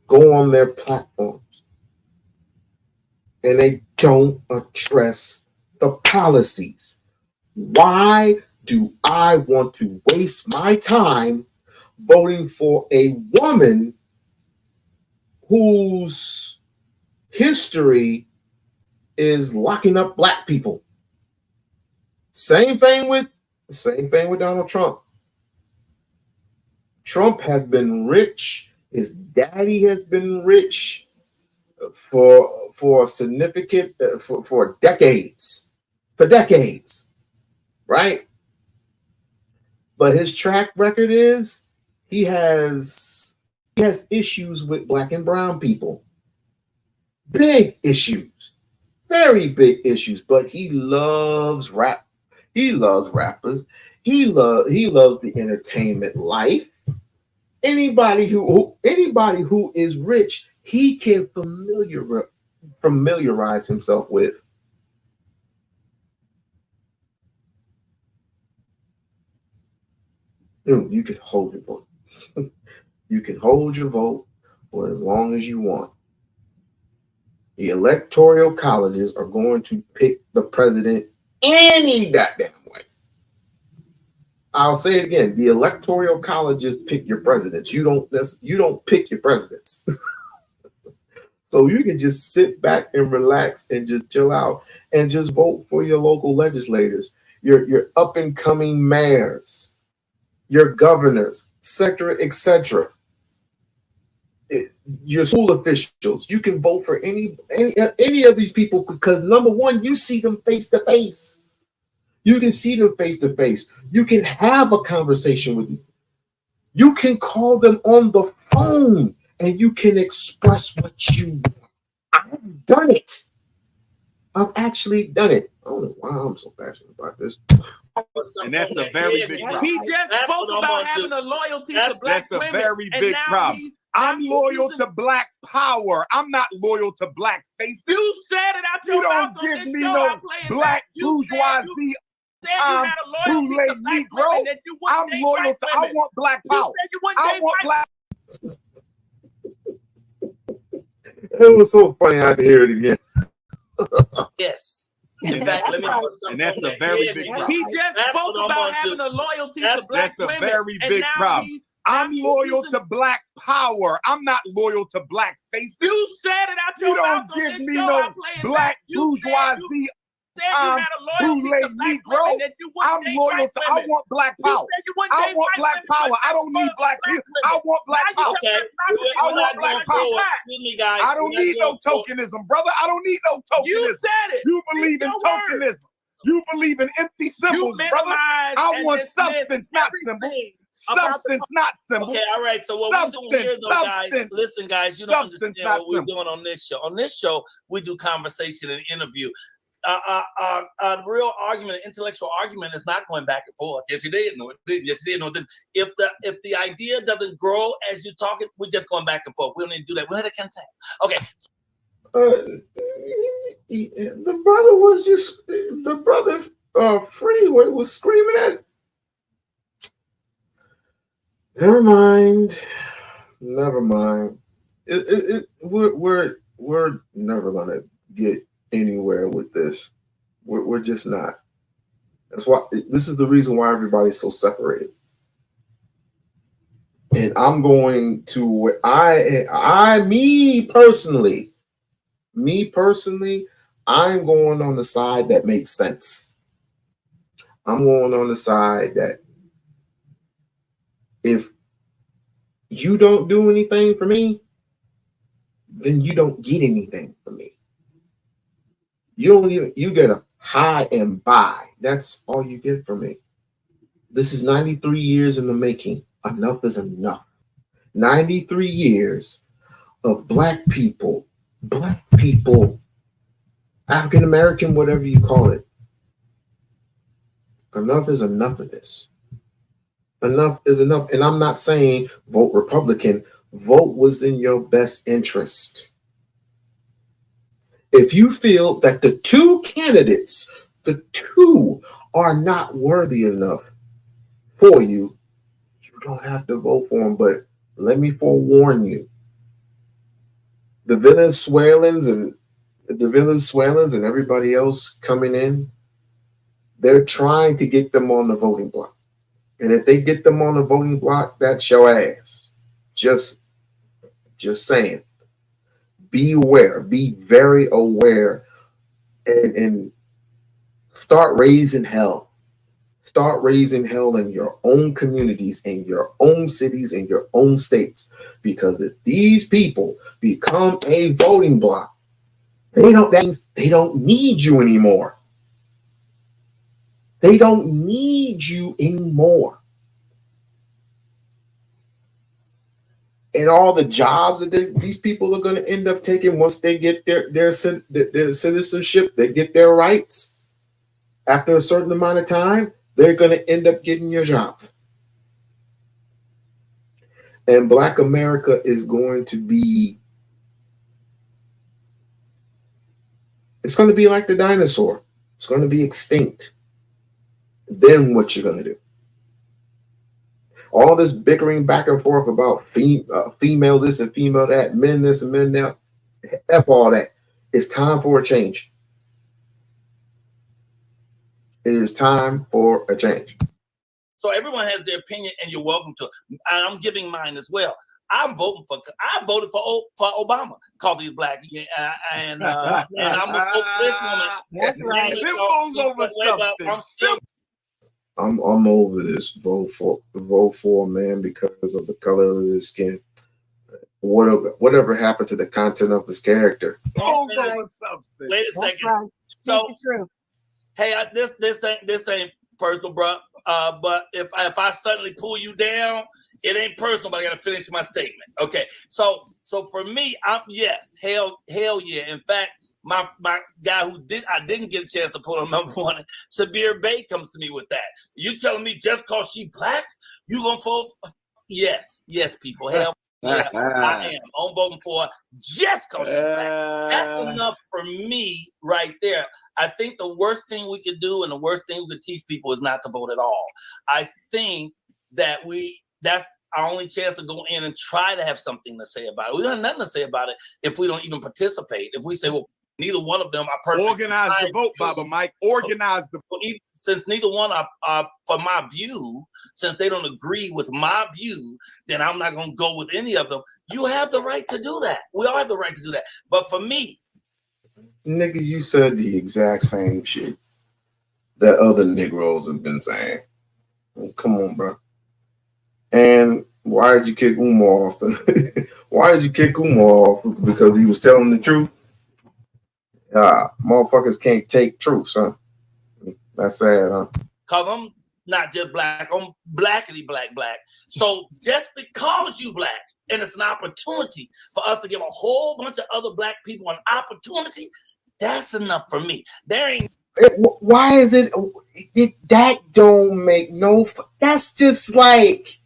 Speaker 5: go on their platforms and they don't address the policies, why do I want to waste my time voting for a woman whose history is locking up black people? Same thing with Donald Trump. Trump has been rich. His daddy has been rich for significant for decades, right? But his track record is he has issues with black and brown people, big issues, very big issues. But he loves rap. He loves rappers. He loves the entertainment life. Anybody who is rich, he can familiarize himself with. You can hold your vote. You can hold your vote for as long as you want. The electoral colleges are going to pick the president any goddamn way. I'll say it again. The electoral colleges pick your presidents. You don't pick your presidents. So you can just sit back and relax and just chill out and just vote for your local legislators, your up and coming mayors, your governors, et cetera. Your school officials. You can vote for any of these people because, number one, you see them face to face. You can see them face to face. You can have a conversation with them. You can call them on the phone and you can express what you want. I've done it. I've actually done it. I don't know why I'm so passionate about this.
Speaker 13: And that's a very big problem.
Speaker 10: He just spoke about having a loyalty to black women.
Speaker 13: That's a very big problem. I'm loyal to black power. I'm not loyal to black faces.
Speaker 10: You said it out your mouth.
Speaker 13: You don't give me no black bourgeoisie. I'm Kool-Aid Negro. I'm loyal to. I want black power. I want black.
Speaker 5: It was so funny. I had to hear it again.
Speaker 14: Yes. In fact, let me put something.
Speaker 13: And that's a very big problem.
Speaker 10: He just spoke about having a loyalty to black women.
Speaker 13: That's a very big problem. I'm loyal to black power. I'm not loyal to black faces.
Speaker 10: You said it out your mouth.
Speaker 13: You don't give me no black bourgeoisie. I'm Kool-Aid Negro. I'm loyal to. I want black power. I want black power. I don't need black people. I want black power. I want black power. I don't need no tokenism, brother. I don't need no tokenism.
Speaker 10: You said it.
Speaker 13: You believe in tokenism. You believe in empty symbols, brother. I want substance, not symbols. Substance, not symbols.
Speaker 14: Okay, all right. So what we're doing here, though, guys, listen, guys, you don't understand what we're doing on this show. On this show, we do conversation and interview. A real argument, intellectual argument, is not going back and forth. Yes, you did. No, yes, you did. No, if the idea doesn't grow as you talk it, we're just going back and forth. We don't need to do that. We had a contact. Okay.
Speaker 5: The brother Freeway was screaming at it. Never mind. We're never gonna get anywhere with this. We're just not. That's why this is the reason why everybody's so separated. And I'm going to me personally, I'm going on the side that makes sense. I'm going on the side that if you don't do anything for me, then you don't get anything from me. You get a hi and bye. That's all you get from me. This is 93 years in the making. Enough is enough. 93 years of black people, African American, whatever you call it, Enough is enough of this. Enough is enough. And I'm not saying vote Republican. Vote what's in your best interest. If you feel that the two candidates, the two are not worthy enough for you, you don't have to vote for them. But let me forewarn you, the Venezuelans and everybody else coming in, they're trying to get them on the voting block. And if they get them on the voting block, that's your ass. Just saying. Be aware. Be very aware, and start raising hell. Start raising hell in your own communities, in your own cities, in your own states. Because if these people become a voting block, that means they don't need you anymore. They don't need you anymore. And all the jobs that these people are going to end up taking once they get their citizenship, they get their rights, after a certain amount of time, they're going to end up getting your job. And Black America is going to be, it's going to be like the dinosaur. It's going to be extinct. Then what you're going to do? All this bickering back and forth about female this and female that, men this and men that, F all that. It's time for a change. It is time for a change.
Speaker 14: So everyone has their opinion, and you're welcome to. And I'm giving mine as well. I voted for Obama. Coffee is black, and I'm gonna vote for this woman.
Speaker 11: That's right.
Speaker 5: I'm over this. Vote for man because of the color of his skin. Whatever happened to the content of his character?
Speaker 14: Wait a second. So, hey, this ain't personal, bro. But if I suddenly pull you down, it ain't personal. But I gotta finish my statement. Okay. So for me, yes, hell yeah. In fact, my guy I didn't get a chance to put on number one, Sabir Bay, comes to me with that. You telling me just cause she black, you gonna vote? Yes, people. Hell yeah, I am. I'm voting for just cause she's black. That's enough for me right there. I think the worst thing we could do and the worst thing we could teach people is not to vote at all. I think that that's our only chance to go in and try to have something to say about it. We don't have nothing to say about it if we don't even participate. If we say, well, neither one of them are perfect.
Speaker 13: Organize the vote, Baba Mike. Organize the vote.
Speaker 14: Since neither one are for my view, since they don't agree with my view, then I'm not going to go with any of them. You have the right to do that. We all have the right to do that. But for me,
Speaker 5: nigga, you said the exact same shit that other Negroes have been saying. Come on, bro. And why did you kick Umar off? Why did you kick Umar off? Because he was telling the truth? Motherfuckers can't take truth, huh? That's sad, huh?
Speaker 14: Cause I'm not just black, I'm blackity black. So just because you black, and it's an opportunity for us to give a whole bunch of other black people an opportunity, that's enough for me. There ain't.
Speaker 5: Why is it that don't make no? That's just like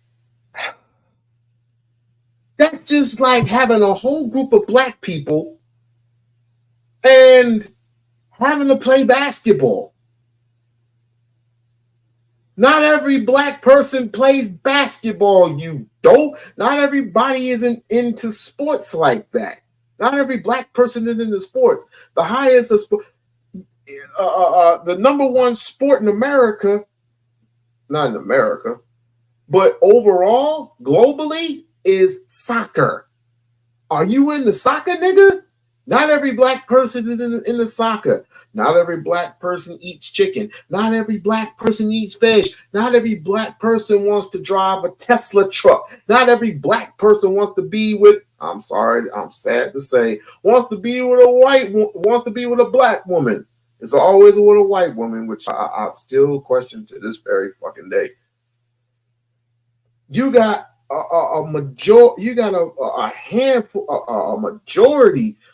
Speaker 5: having a whole group of black people and having to play basketball. Not every black person plays basketball, you dope. Not everybody isn't into sports like that. Not every black person is into sports. The highest the number one sport in America, not in America, but overall, globally, is soccer. Are you into soccer, nigga? Not every black person is in the soccer. Not every black person eats chicken. Not every black person eats fish. Not every black person wants to drive a Tesla truck. Not every black person wants to be with, I'm sorry, I'm sad to say, wants to be with a black woman. It's always with a white woman, which I still question to this very fucking day. You got a majority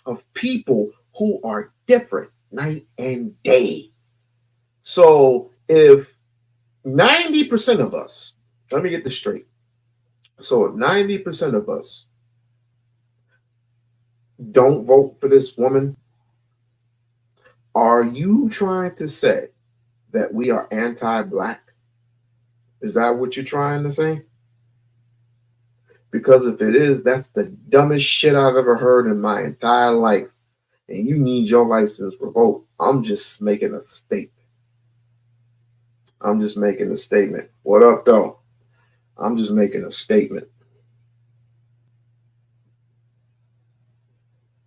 Speaker 5: of people who are different night and day. So if 90% of us, let me get this straight. So if 90% of us don't vote for this woman, are you trying to say that we are anti-black? Is that what you're trying to say? Because if it is, that's the dumbest shit I've ever heard in my entire life. And you need your license revoked. I'm just making a statement. I'm just making a statement. What up, though? I'm just making a statement.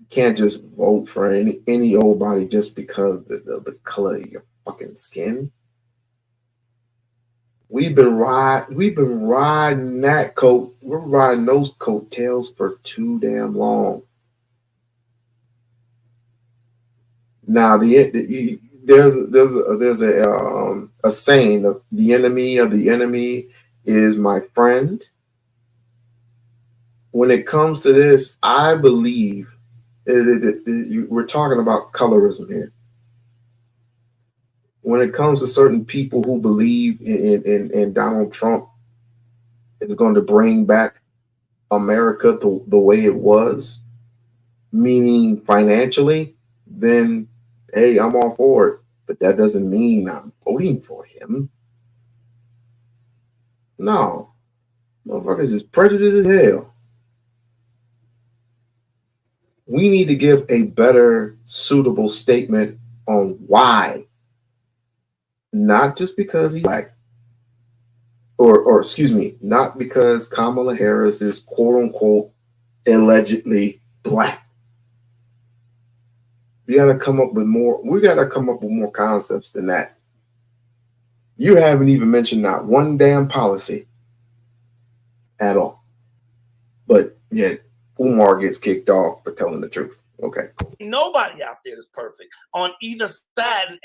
Speaker 5: You can't just vote for any old body just because the color of your fucking skin. We've been riding that coat. We're riding those coattails for too damn long. Now there's a saying of the enemy of the enemy is my friend. When it comes to this, I believe we're talking about colorism here. When it comes to certain people who believe in Donald Trump is going to bring back America the way it was, meaning financially, then hey, I'm all for it. But that doesn't mean I'm voting for him. No. Motherfuckers is prejudiced as hell. We need to give a better, suitable statement on why. Not just because he's black. Or excuse me, not because Kamala Harris is quote unquote allegedly black. We gotta come up with more concepts than that. You haven't even mentioned not one damn policy at all. But yet Umar gets kicked off for telling the truth. Okay.
Speaker 14: Nobody out there is perfect on either side,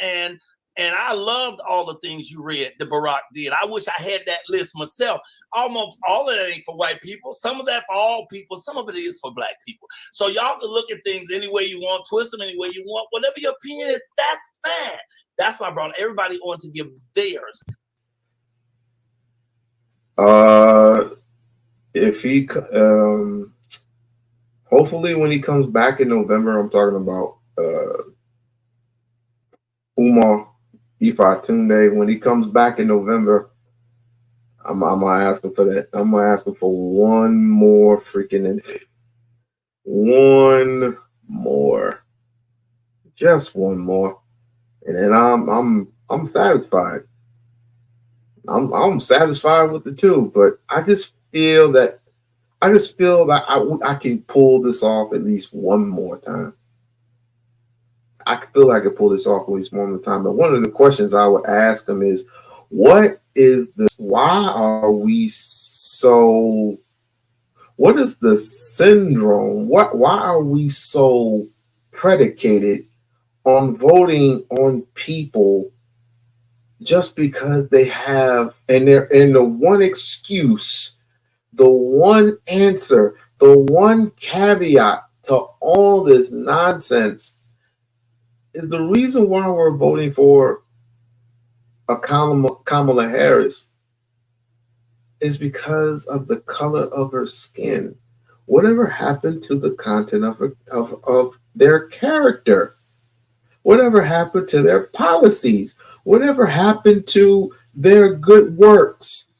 Speaker 14: and I loved all the things you read that Barack did. I wish I had that list myself. Almost all of that ain't for white people. Some of that for all people. Some of it is for black people. So y'all can look at things any way you want, twist them any way you want. Whatever your opinion is, that's fine. That's why I brought everybody on to give theirs.
Speaker 5: If he hopefully when he comes back in November, I'm talking about Umar Ifatunde. When he comes back in November, I'm gonna ask him for that. I'm gonna ask him for one more freaking one more, just one more, and then I'm satisfied. I'm satisfied with the two, but I just feel that I can pull this off at least one more time. I feel like I could pull this off at least one more time. But one of the questions I would ask him is, what is this? Why are we so? What is the syndrome? Why are we so predicated on voting on people just because they have, and the one excuse, the one answer, the one caveat to all this nonsense is the reason why we're voting for a Kamala Harris is because of the color of her skin. Whatever happened to the content of their character? Whatever happened to their policies? Whatever happened to their good works?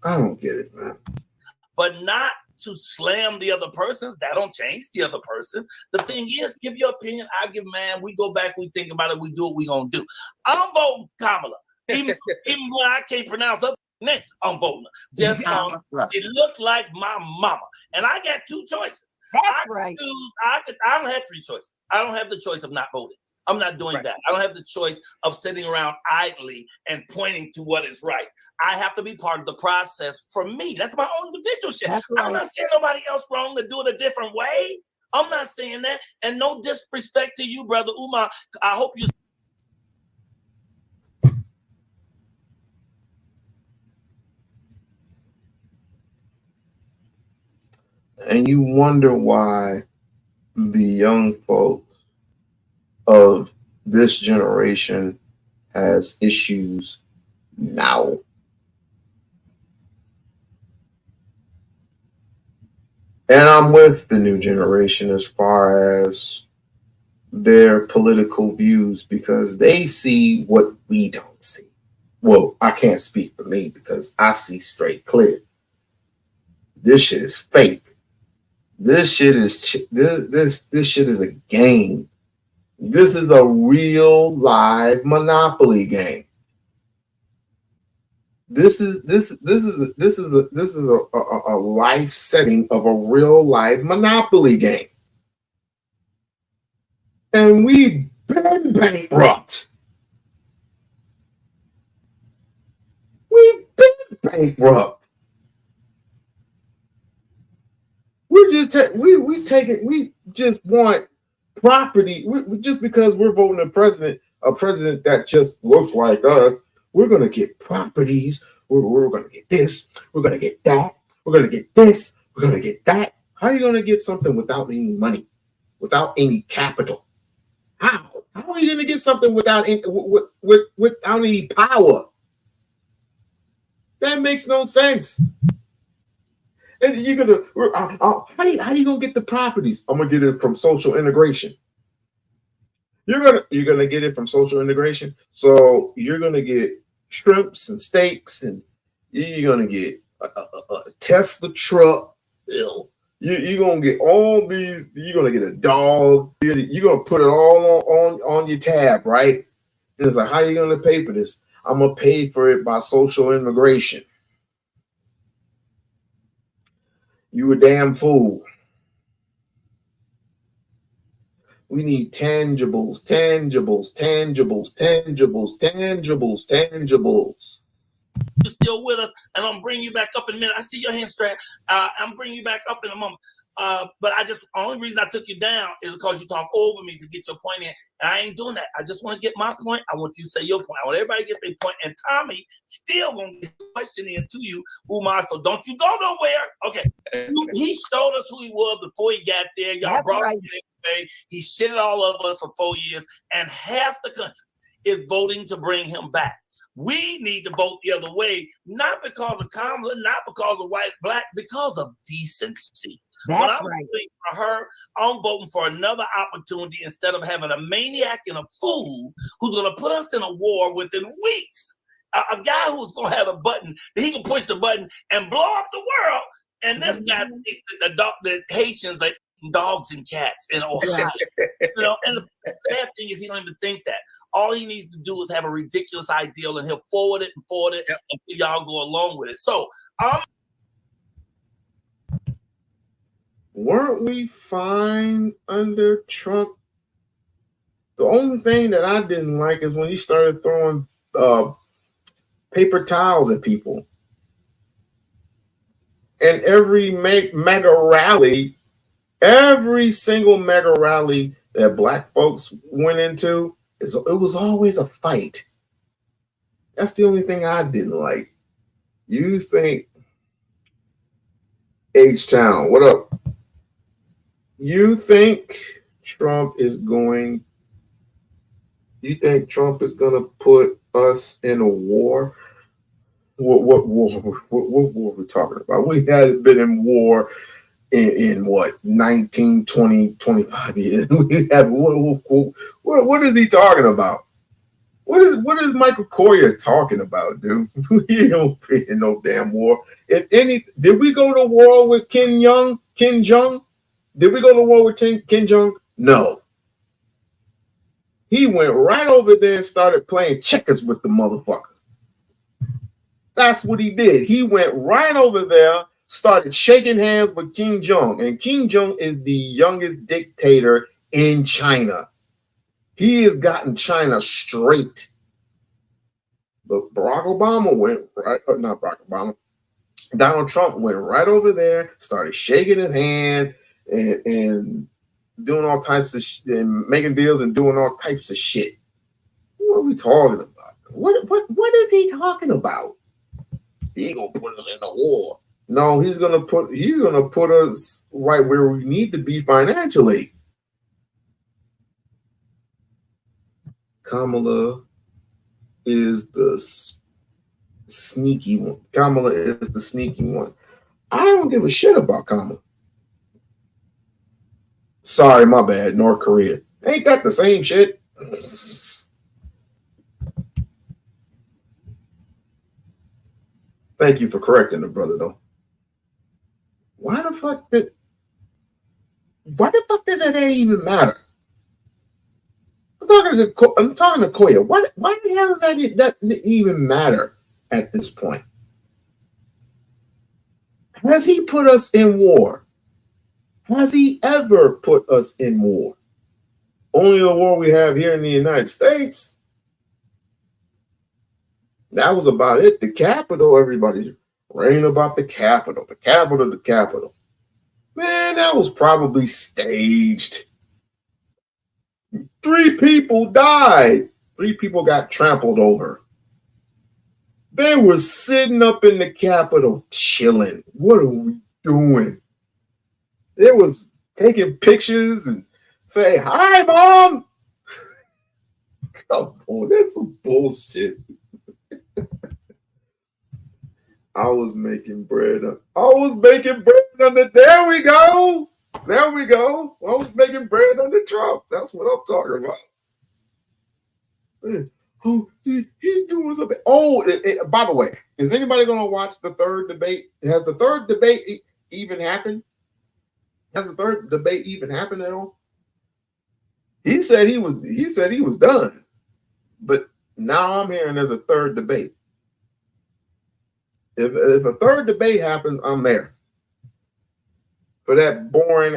Speaker 5: I don't get it, man.
Speaker 14: But not to slam the other persons. That don't change the other person. The thing is, give your opinion. I give mine. We go back. We think about it. We do what we gonna do. I'm voting Kamala, even when I can't pronounce her name. I'm voting her. Just it looked like my mama, and I got two choices.
Speaker 11: That's right.
Speaker 14: I don't have three choices. I don't have the choice of not voting. I'm not doing that. I don't have the choice of sitting around idly and pointing to what is right. I have to be part of the process for me. That's my own individual shit.
Speaker 11: Right.
Speaker 14: I'm not saying nobody else wrong to do it a different way. I'm not saying that. And no disrespect to you, brother Umar. I hope you.
Speaker 5: And you wonder why the young folks of this generation has issues now. And I'm with the new generation as far as their political views because they see what we don't see. Well, I can't speak for me because I see straight clear. This shit is fake. This shit is this shit is a game. This is a real live Monopoly game. This is a life setting of a real live Monopoly game. And we've been bankrupt. We've been bankrupt. We just want property. We just because we're voting a president that just looks like us, we're gonna get properties. We're gonna get this. We're gonna get that. We're gonna get this. We're gonna get that. How are you gonna get something without any money, without any capital? How? How are you gonna get something without any power? That makes no sense. And you're gonna how you gonna get the properties? I'm gonna get it from social integration. You're gonna get it from social integration. So you're gonna get shrimps and steaks, and you're gonna get a Tesla truck. You're gonna get all these. You're gonna get a dog. You're gonna put it all on your tab, right? And it's like, how are you gonna pay for this? I'm gonna pay for it by social immigration. You a damn fool. We need tangibles.
Speaker 14: You're still with us, and I'm bringing you back up in a minute. I see your hand strap. I'm bringing you back up in a moment. But only reason I took you down is because you talk over me to get your point in, and I ain't doing that. I just want to get my point. I want you to say your point. I want everybody to get their point, and Tommy still gonna get a question in to you, Umar. So don't you go nowhere. Okay, he showed us who he was before he got there. Y'all brought him in. He shitted all of us for 4 years, and half the country is voting to bring him back. We need to vote the other way, not because of Kamala, not because of white, black, because of decency. When I'm voting for her, I'm voting for another opportunity instead of having a maniac and a fool who's going to put us in a war within weeks. A guy who's going to have a button that he can push the button and blow up the world. And this guy thinks that the Haitians are dogs and cats in Ohio. And the bad thing is he don't even think that. All he needs to do is have a ridiculous ideal, and he'll forward it until y'all go along with it. So,
Speaker 5: weren't we fine under Trump? The only thing that I didn't like is when he started throwing paper towels at people. And every mega rally, every single mega rally that black folks went into, it was always a fight. That's the only thing I didn't like. You think H-Town, what up? You think Trump is going to put us in a war? What war were we talking about? We hadn't been in war in what, 19, 20, 25 years. We have what is he talking about? What is Michael Coyer talking about, dude? We don't be in no damn war. If any, did we go to war with Kim Jong? Did we go to war with Kim Jong? No. He went right over there and started playing checkers with the motherfucker. That's what he did. He went right over there, started shaking hands with Kim Jong. And Kim Jong is the youngest dictator in China. He has gotten China straight. But Barack Obama went right, not Barack Obama, Donald Trump went right over there, started shaking his hand and doing all types of and making deals and doing all types of shit. What are we talking about? What is he talking about? He gonna put us in a war. No, he's gonna put us right where we need to be financially. Kamala is the sneaky one. Kamala is the sneaky one. I don't give a shit about Kamala. Sorry, my bad, North Korea. Ain't that the same shit? Thank you for correcting the brother, though. Why the fuck does that even matter? I'm talking to Koya. Why the hell does that even matter at this point? Has he put us in war? Has he ever put us in war? Only the war we have here in the United States. That was about it. The Capitol, everybody's raving about the Capitol. The Capitol. Man, that was probably staged. 3 people died. 3 people got trampled over. They were sitting up in the Capitol chilling. What are we doing? They was taking pictures and say, "Hi, Mom." Come on, that's some bullshit. I was making bread. There we go. I was making bread under Trump. That's what I'm talking about. Oh, he's doing something. Oh, by the way, is anybody going to watch the third debate? Has the third debate even happened? Has the third debate even happened at all? He said he was done, but now I'm hearing there's a third debate. If a third debate happens, I'm there. For that boring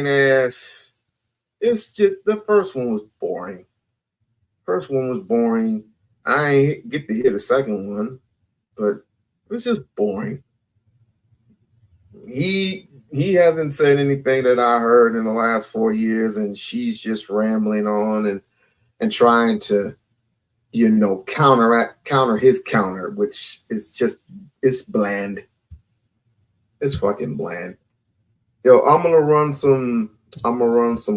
Speaker 5: ass. It's just the first one was boring. I ain't get to hear the second one, but it's just boring. He hasn't said anything that I heard in the last 4 years, and she's just rambling on and trying to, counter his counter, which is it's bland. It's fucking bland. Yo, I'm gonna run some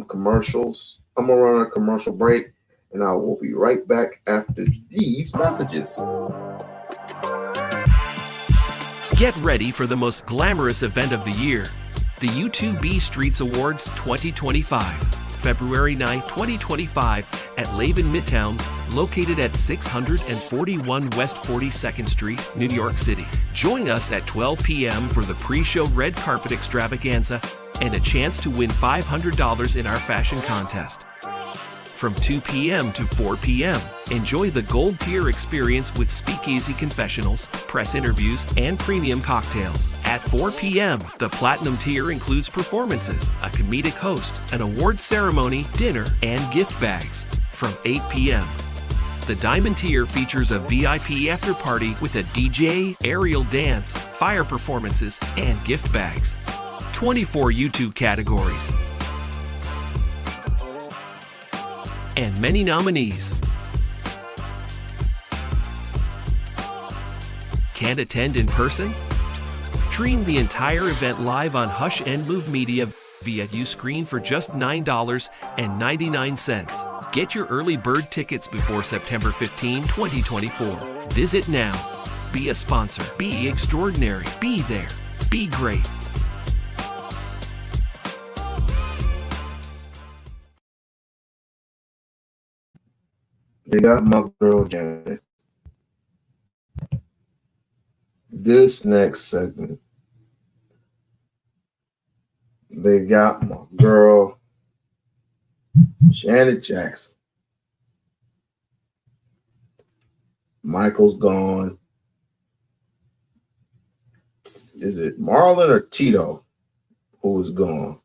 Speaker 5: commercials. I'm gonna run a commercial break, and I will be right back after these messages.
Speaker 4: Get ready for the most glamorous event of the year, the U2B Streets Awards 2025, February 9, 2025, at Laven Midtown, located at 641 West 42nd Street, New York City. Join us at 12 p.m. for the pre-show red carpet extravaganza and a chance to win $500 in our fashion contest. From 2 p.m. to 4 p.m., enjoy the gold tier experience with speakeasy confessionals, press interviews, and premium cocktails. At 4 p.m., the platinum tier includes performances, a comedic host, an award ceremony, dinner, and gift bags. From 8 p.m., the diamond tier features a VIP after party with a DJ, aerial dance, fire performances, and gift bags. 24 YouTube categories and many nominees. Can't attend in person? Stream the entire event live on Hush and Move Media via Uscreen for just $9.99. Get your early bird tickets before September 15, 2024. Visit now. Be a sponsor. Be extraordinary. Be there. Be great.
Speaker 5: They got my girl Janet. This next segment, they got my girl Janet Jackson. Michael's gone. Is it Marlon or Tito who is gone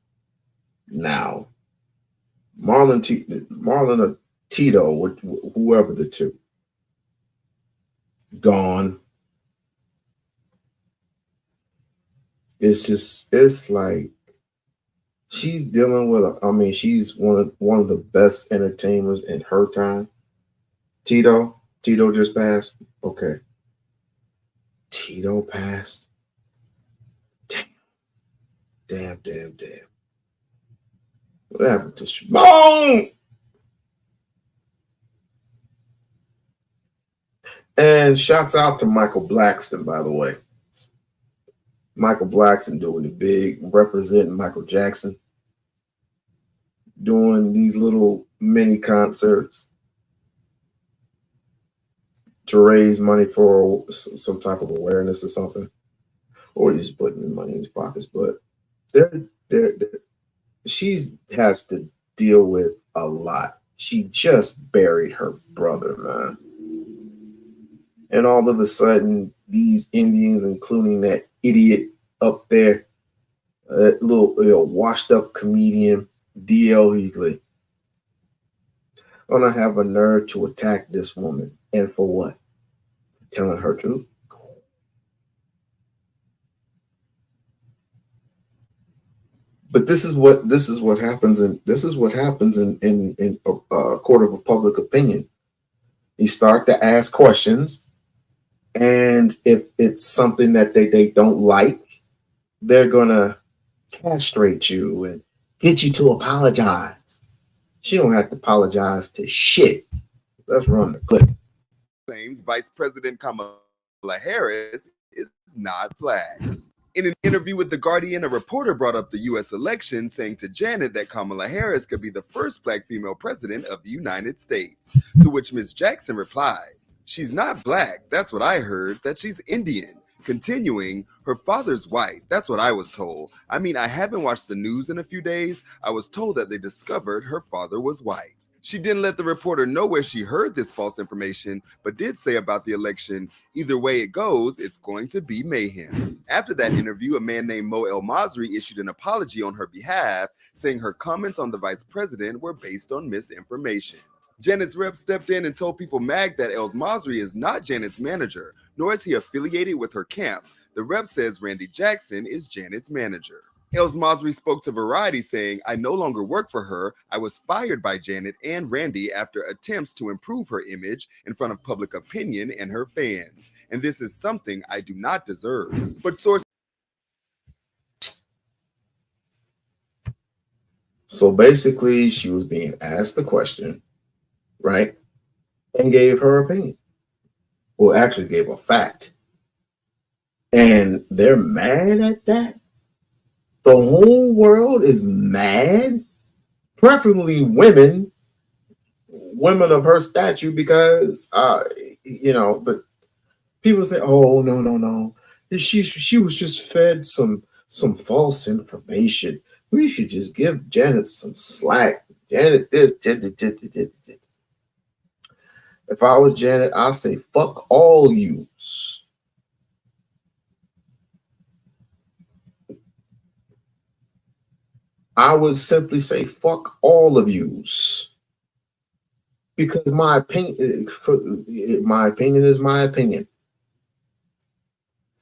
Speaker 5: now? Marlon or Tito, whoever the two, gone. It's like she's dealing with. She's one of the best entertainers in her time. Tito just passed. Okay, Tito passed. Damn. What happened to Shimon? And shouts out to Michael Blackston, by the way. Michael Blackston doing the big, representing Michael Jackson, doing these little mini concerts to raise money for some type of awareness or something, or he's putting money in his pockets. But she has to deal with a lot. She just buried her brother, man. And all of a sudden, these Indians, including that idiot up there, that little washed up comedian, D.L. Hughley, gonna have a nerve to attack this woman. And for what? Telling her truth. But this is what happens in a court of a public opinion. You start to ask questions, and if it's something that they don't like, they're gonna castrate you and get you to apologize. She don't have to apologize to shit. Let's run the clip.
Speaker 15: Claims Vice President Kamala Harris is not black. In an interview with The Guardian, a reporter brought up the U.S. election, saying to Janet that Kamala Harris could be the first black female president of the United States, to which Ms. Jackson replied, "She's not black, that's what I heard, that she's Indian." Continuing, "Her father's white, that's what I was told. I mean, I haven't watched the news in a few days. I was told that they discovered her father was white." She didn't let the reporter know where she heard this false information, but did say about the election, "Either way it goes, it's going to be mayhem." After that interview, a man named Mo El Masri issued an apology on her behalf, saying her comments on the vice president were based on misinformation. Janet's rep stepped in and told People Mag that El Masri is not Janet's manager, nor is he affiliated with her camp. The rep says Randy Jackson is Janet's manager. El Masri spoke to Variety saying, "I no longer work for her. I was fired by Janet and Randy after attempts to improve her image in front of public opinion and her fans. And this is something I do not deserve." But sources.
Speaker 5: So basically, she was being asked the question, right? And gave her opinion. Well, actually gave a fact. And they're mad at that? The whole world is mad, preferably women of her stature, because but people say, "Oh, no. She was just fed some false information. We should just give Janet some slack. Janet this. If I was Janet, I'd say, fuck all yous. I would simply say, fuck all of yous. Because my opinion is my opinion.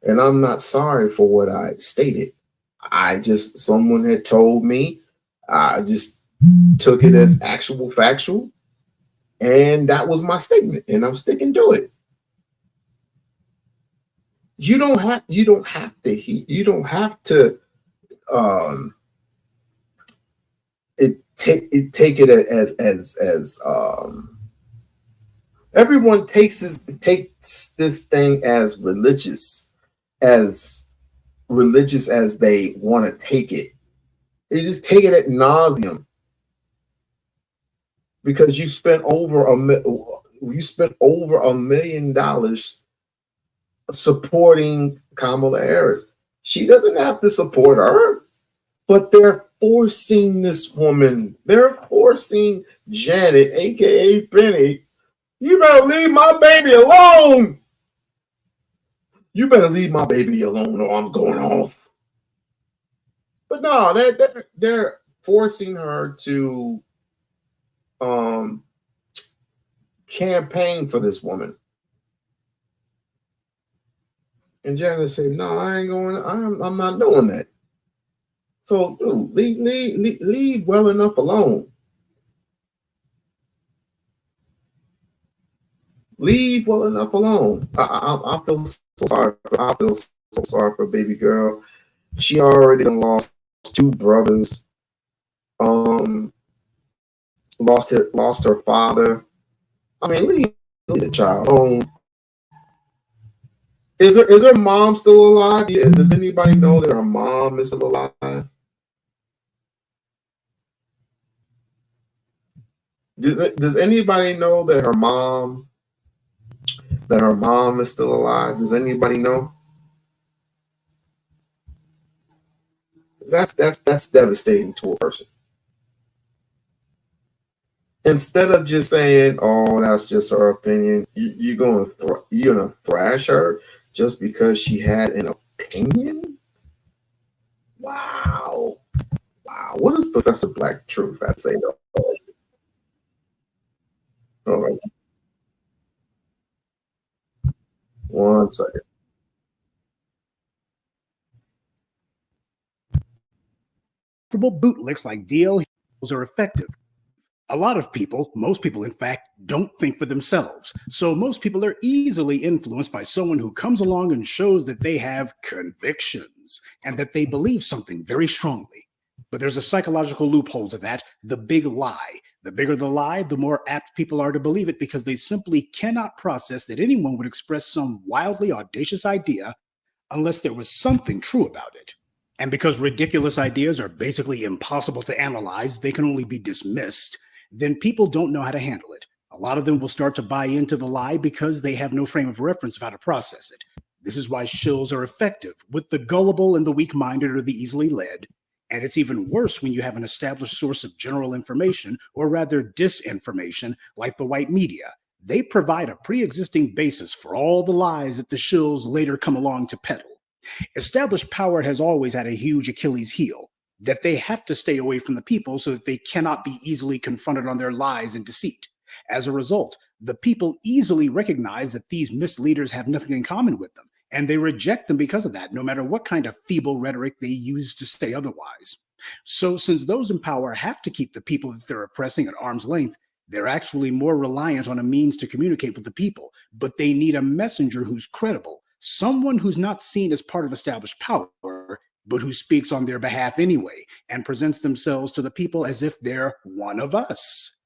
Speaker 5: And I'm not sorry for what I stated. Someone had told me, I just took it as factual, and that was my statement, and I'm sticking to it. You don't have to take it as everyone takes this thing as religious as they want to take it. They just take it ad nauseum because you spent over $1 million supporting Kamala Harris. She doesn't have to support her, but they're forcing this woman. They're forcing Janet, aka Penny. You better leave my baby alone. You better leave my baby alone, or I'm going off. But no, they're forcing her to campaign for this woman. And Janet said, "No, I ain't going. I'm not doing that." So, dude, leave well enough alone. Leave well enough alone. I feel so sorry. I feel so sorry for baby girl. She already lost 2 brothers. Lost her father. I mean, leave the child alone. Is her mom still alive? Does anybody know that her mom is still alive? Does anybody know that her mom is still alive? Does anybody know? That's devastating to a person. Instead of just saying, "Oh, that's just her opinion," you're gonna thrash her just because she had an opinion. Wow. What does Professor Black Truth have to say though? All right. One second.
Speaker 16: Bootlicks like DL are effective. A lot of people, most people in fact, don't think for themselves. So most people are easily influenced by someone who comes along and shows that they have convictions and that they believe something very strongly. But there's a psychological loophole to that, the big lie. The bigger the lie, the more apt people are to believe it because they simply cannot process that anyone would express some wildly audacious idea unless there was something true about it. And because ridiculous ideas are basically impossible to analyze, they can only be dismissed, then people don't know how to handle it. A lot of them will start to buy into the lie because they have no frame of reference of how to process it. This is why shills are effective with the gullible and the weak-minded or the easily led. And it's even worse when you have an established source of general information, or rather disinformation, like the white media. They provide a pre-existing basis for all the lies that the shills later come along to peddle. Established power has always had a huge Achilles heel, that they have to stay away from the people so that they cannot be easily confronted on their lies and deceit. As a result, the people easily recognize that these misleaders have nothing in common with them, and they reject them because of that, no matter what kind of feeble rhetoric they use to say otherwise. So since those in power have to keep the people that they're oppressing at arm's length, they're actually more reliant on a means to communicate with the people, but they need a messenger who's credible, someone who's not seen as part of established power, but who speaks on their behalf anyway and presents themselves to the people as if they're one of us.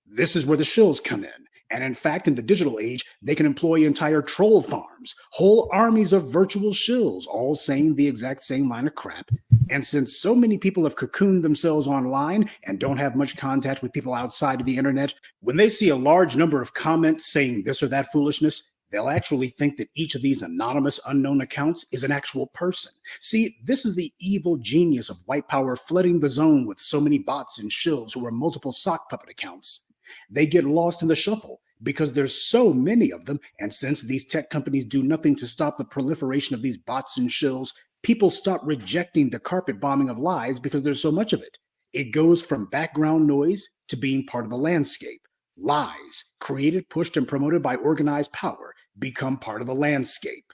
Speaker 16: This is where the shills come in. And in fact, in the digital age, they can employ entire troll farms, whole armies of virtual shills, all saying the exact same line of crap. And since so many people have cocooned themselves online and don't have much contact with people outside of the internet, when they see a large number of comments saying this or that foolishness, they'll actually think that each of these anonymous unknown accounts is an actual person. See, this is the evil genius of white power flooding the zone with so many bots and shills who are multiple sock puppet accounts. They get lost in the shuffle because there's so many of them, and since these tech companies do nothing to stop the proliferation of these bots and shills, people stop rejecting the carpet bombing of lies because there's so much of it. It goes from background noise to being part of the landscape. Lies, created, pushed, and promoted by organized power, become part of the landscape.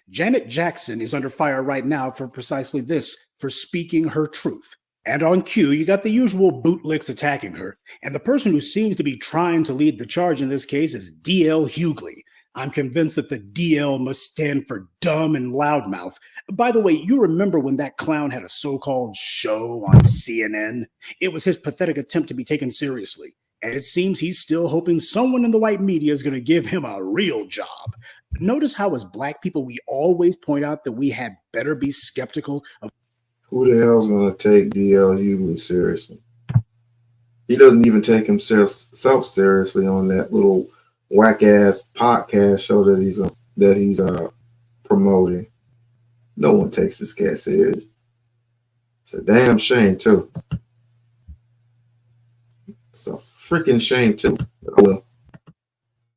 Speaker 16: Janet Jackson is under fire right now for precisely this, for speaking her truth. And on cue, you got the usual bootlicks attacking her, and the person who seems to be trying to lead the charge in this case is DL Hughley. I'm convinced that the DL must stand for dumb and loudmouth. By the way, you remember when that clown had a so-called show on CNN? It was his pathetic attempt to be taken seriously. And it seems he's still hoping someone in the white media is going to give him a real job. Notice how as black people, we always point out that we had better be skeptical of
Speaker 5: who the hell's going to take DL Hughley seriously? He doesn't even take himself seriously on that little whack-ass podcast show that he's promoting. No one takes this cat serious. It's a damn shame, too. It's a freaking shame, too. Oh, well.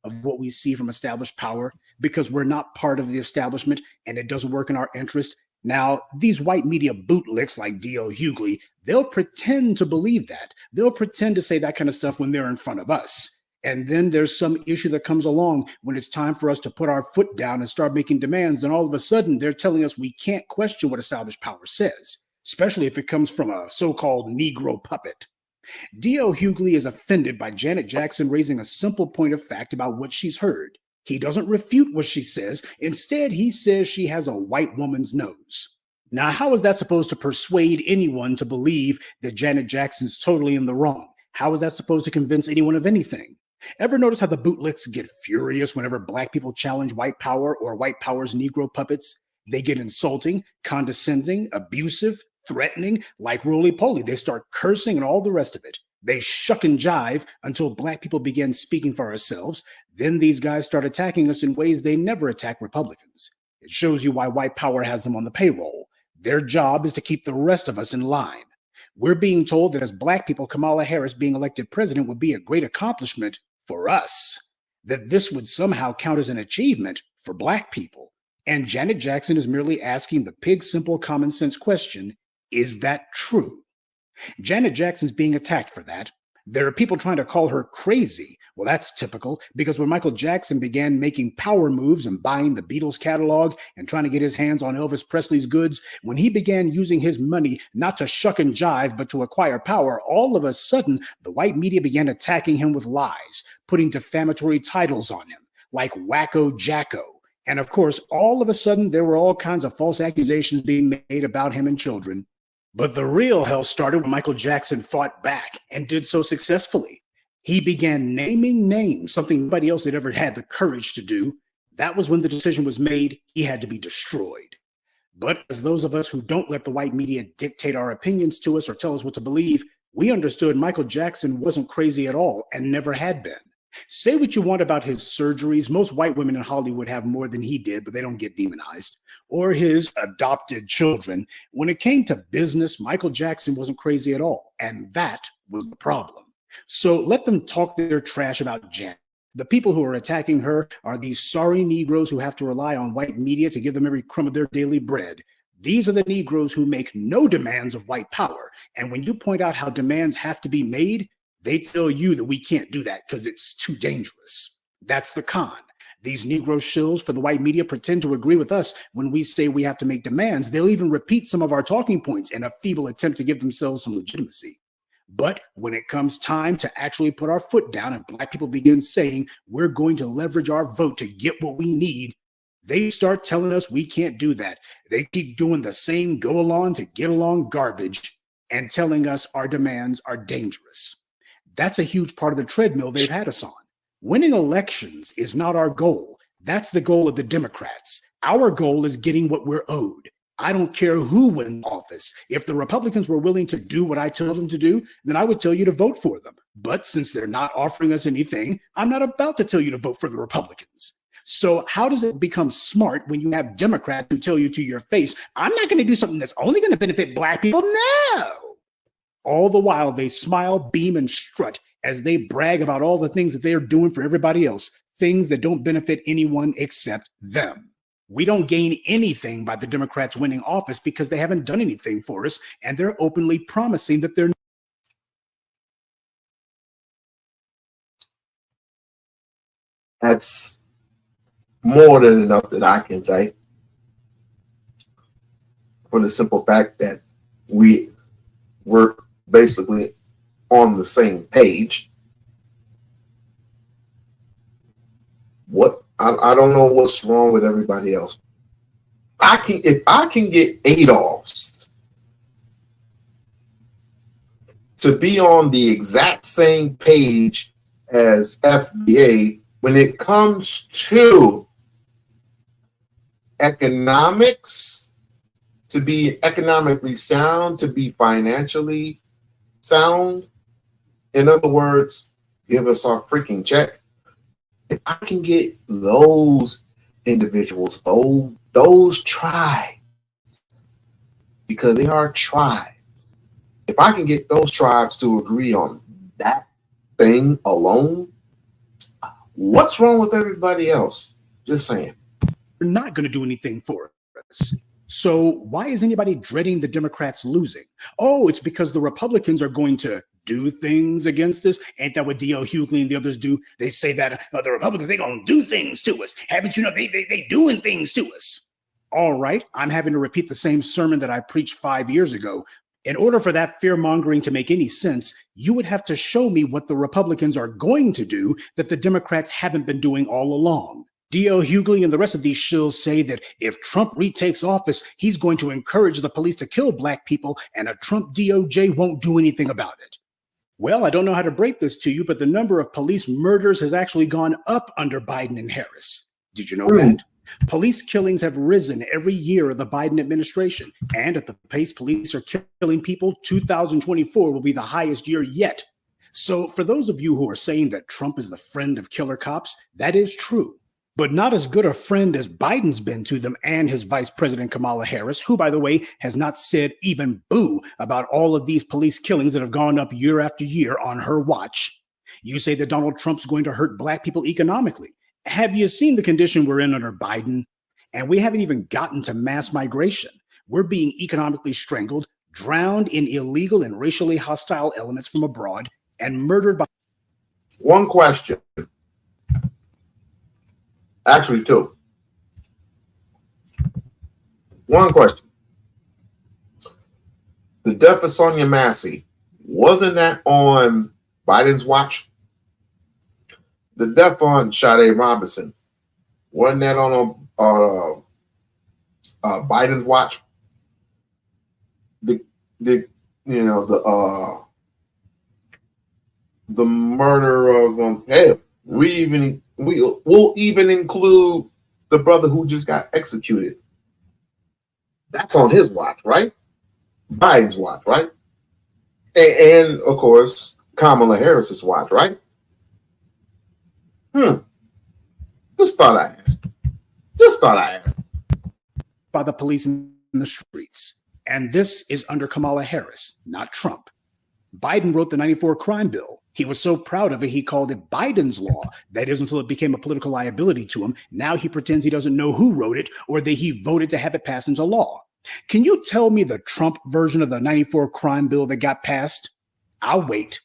Speaker 16: Of what we see from established power because we're not part of the establishment and it doesn't work in our interest. Now, these white media bootlicks like D.L. Hughley, they'll pretend to believe that. They'll pretend to say that kind of stuff when they're in front of us. And then there's some issue that comes along when it's time for us to put our foot down and start making demands. Then all of a sudden, they're telling us we can't question what established power says, especially if it comes from a so-called Negro puppet. D.L. Hughley is offended by Janet Jackson raising a simple point of fact about what she's heard. He doesn't refute what she says. Instead, he says she has a white woman's nose. Now, how is that supposed to persuade anyone to believe that Janet Jackson's totally in the wrong? How is that supposed to convince anyone of anything? Ever notice how the bootlicks get furious whenever black people challenge white power or white power's Negro puppets? They get insulting, condescending, abusive, threatening, like roly-poly. They start cursing and all the rest of it. They shuck and jive until black people begin speaking for ourselves. Then these guys start attacking us in ways they never attack Republicans. It shows you why white power has them on the payroll. Their job is to keep the rest of us in line. We're being told that as black people, Kamala Harris being elected president would be a great accomplishment for us, that this would somehow count as an achievement for black people. And Janet Jackson is merely asking the pig simple common sense question, is that true? Janet Jackson's being attacked for that. There are people trying to call her crazy. Well, that's typical, because when Michael Jackson began making power moves and buying the Beatles catalog and trying to get his hands on Elvis Presley's goods, when he began using his money not to shuck and jive, but to acquire power, all of a sudden, the white media began attacking him with lies, putting defamatory titles on him, like Wacko Jacko. And of course, all of a sudden, there were all kinds of false accusations being made about him and children. But the real hell started when Michael Jackson fought back and did so successfully. He began naming names, something nobody else had ever had the courage to do. That was when the decision was made he had to be destroyed. But as those of us who don't let the white media dictate our opinions to us or tell us what to believe, we understood Michael Jackson wasn't crazy at all and never had been. Say what you want about his surgeries. Most white women in Hollywood have more than he did, but they don't get demonized. Or his adopted children. When it came to business, Michael Jackson wasn't crazy at all. And that was the problem. So let them talk their trash about Janet. The people who are attacking her are these sorry Negroes who have to rely on white media to give them every crumb of their daily bread. These are the Negroes who make no demands of white power. And when you point out how demands have to be made, they tell you that we can't do that because it's too dangerous. That's the con. These Negro shills for the white media pretend to agree with us when we say we have to make demands. They'll even repeat some of our talking points in a feeble attempt to give themselves some legitimacy. But when it comes time to actually put our foot down and black people begin saying we're going to leverage our vote to get what we need, they start telling us we can't do that. They keep doing the same go along to get along garbage and telling us our demands are dangerous. That's a huge part of the treadmill they've had us on. Winning elections is not our goal. That's the goal of the Democrats. Our goal is getting what we're owed. I don't care who wins office. If the Republicans were willing to do what I tell them to do, then I would tell you to vote for them. But since they're not offering us anything, I'm not about to tell you to vote for the Republicans. So how does it become smart when you have Democrats who tell you to your face, I'm not going to do something that's only going to benefit black people? No! All the while, they smile, beam, and strut as they brag about all the things that they're doing for everybody else, things that don't benefit anyone except them. We don't gain anything by the Democrats winning office because they haven't done anything for us, and they're openly promising that they're.
Speaker 5: That's more than enough that I can say, for the simple fact that we're basically on the same page. What I don't know what's wrong with everybody else. If I can get Adolphs to be on the exact same page as FBA when it comes to economics, to be economically sound, to be financially sound. In other words, give us our freaking check. If I can get those individuals, those tribes, because they are tribes, if I can get those tribes to agree on that thing alone, what's wrong with everybody else? Just saying.
Speaker 16: They're not going to do anything for us. So why is anybody dreading the Democrats losing? Oh, it's because the Republicans are going to do things against us. Ain't that what D.L. Hughley and the others do? They say that the Republicans, they're going to do things to us. Haven't you know, they doing things to us. All right, I'm having to repeat the same sermon that I preached 5 years ago. In order for that fear-mongering to make any sense, you would have to show me what the Republicans are going to do that the Democrats haven't been doing all along. D.L. Hughley and the rest of these shills say that if Trump retakes office, he's going to encourage the police to kill black people, and a Trump DOJ won't do anything about it. Well, I don't know how to break this to you, but the number of police murders has actually gone up under Biden and Harris. Did you know that? Police killings have risen every year of the Biden administration. And at the pace police are killing people, 2024 will be the highest year yet. So for those of you who are saying that Trump is the friend of killer cops, that is true. But not as good a friend as Biden's been to them and his Vice President Kamala Harris, who, by the way, has not said even boo about all of these police killings that have gone up year after year on her watch. You say that Donald Trump's going to hurt black people economically. Have you seen the condition we're in under Biden? And we haven't even gotten to mass migration. We're being economically strangled, drowned in illegal and racially hostile elements from abroad, and murdered by...
Speaker 5: One question. Actually, two. One question. The death of Sonia Massey, wasn't that on Biden's watch? The death on Sade Robinson, wasn't that on Biden's watch? The murder of we'll even include the brother who just got executed. That's on his watch, right? Biden's watch, right? And of course, Kamala Harris's watch, right? Just thought I asked.
Speaker 16: By the police in the streets. And this is under Kamala Harris, not Trump. Biden wrote the 94 crime bill. He was so proud of it, he called it Biden's law. That is until it became a political liability to him. Now he pretends he doesn't know who wrote it or that he voted to have it passed into law. Can you tell me the Trump version of the 94 crime bill that got passed? I'll wait.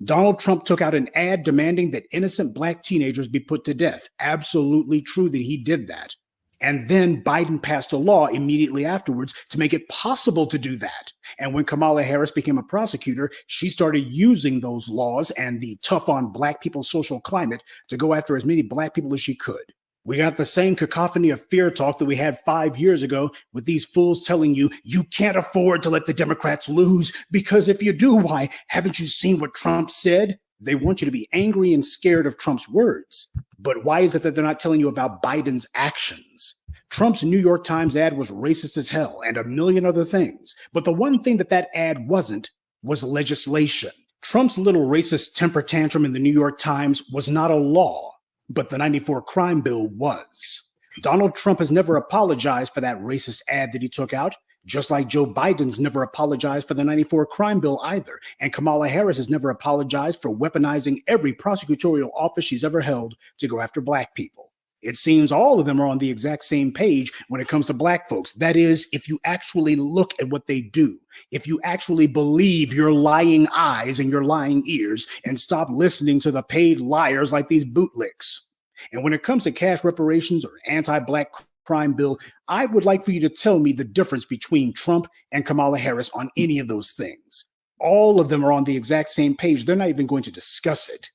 Speaker 16: Donald Trump took out an ad demanding that innocent black teenagers be put to death. Absolutely true that he did that. And then Biden passed a law immediately afterwards to make it possible to do that. And when Kamala Harris became a prosecutor, she started using those laws and the tough on black people's social climate to go after as many black people as she could. We got the same cacophony of fear talk that we had 5 years ago with these fools telling you, you can't afford to let the Democrats lose because if you do, why, haven't you seen what Trump said? They want you to be angry and scared of Trump's words. But why is it that they're not telling you about Biden's actions? Trump's New York Times ad was racist as hell and a million other things. But the one thing that ad wasn't was legislation. Trump's little racist temper tantrum in the New York Times was not a law, but the 94 crime bill was. Donald Trump has never apologized for that racist ad that he took out, just like Joe Biden's never apologized for the 94 crime bill either. And Kamala Harris has never apologized for weaponizing every prosecutorial office she's ever held to go after black people. It seems all of them are on the exact same page when it comes to black folks. That is, if you actually look at what they do, if you actually believe your lying eyes and your lying ears and stop listening to the paid liars like these bootlicks. And when it comes to cash reparations or anti-black crime bill, I would like for you to tell me the difference between Trump and Kamala Harris on any of those things. All of them are on the exact same page. They're not even going to discuss it.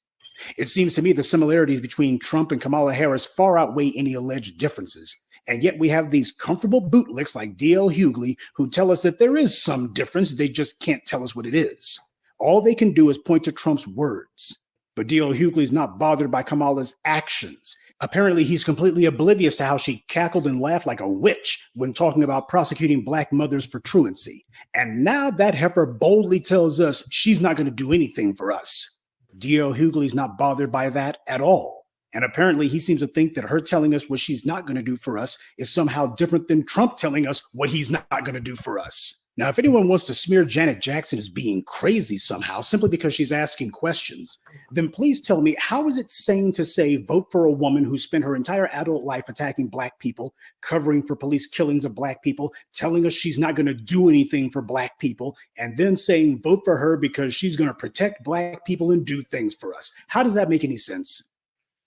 Speaker 16: It seems to me the similarities between Trump and Kamala Harris far outweigh any alleged differences. And yet we have these comfortable bootlicks like D.L. Hughley who tell us that there is some difference. They just can't tell us what it is. All they can do is point to Trump's words. But D.L. Hughley's not bothered by Kamala's actions. Apparently, he's completely oblivious to how she cackled and laughed like a witch when talking about prosecuting black mothers for truancy. And now that heifer boldly tells us she's not going to do anything for us. D.L. Hughley's not bothered by that at all. And apparently he seems to think that her telling us what she's not going to do for us is somehow different than Trump telling us what he's not going to do for us. Now, if anyone wants to smear Janet Jackson as being crazy somehow, simply because she's asking questions, then please tell me, how is it sane to say vote for a woman who spent her entire adult life attacking black people, covering for police killings of black people, telling us she's not going to do anything for black people, and then saying vote for her because she's going to protect black people and do things for us? How does that make any sense?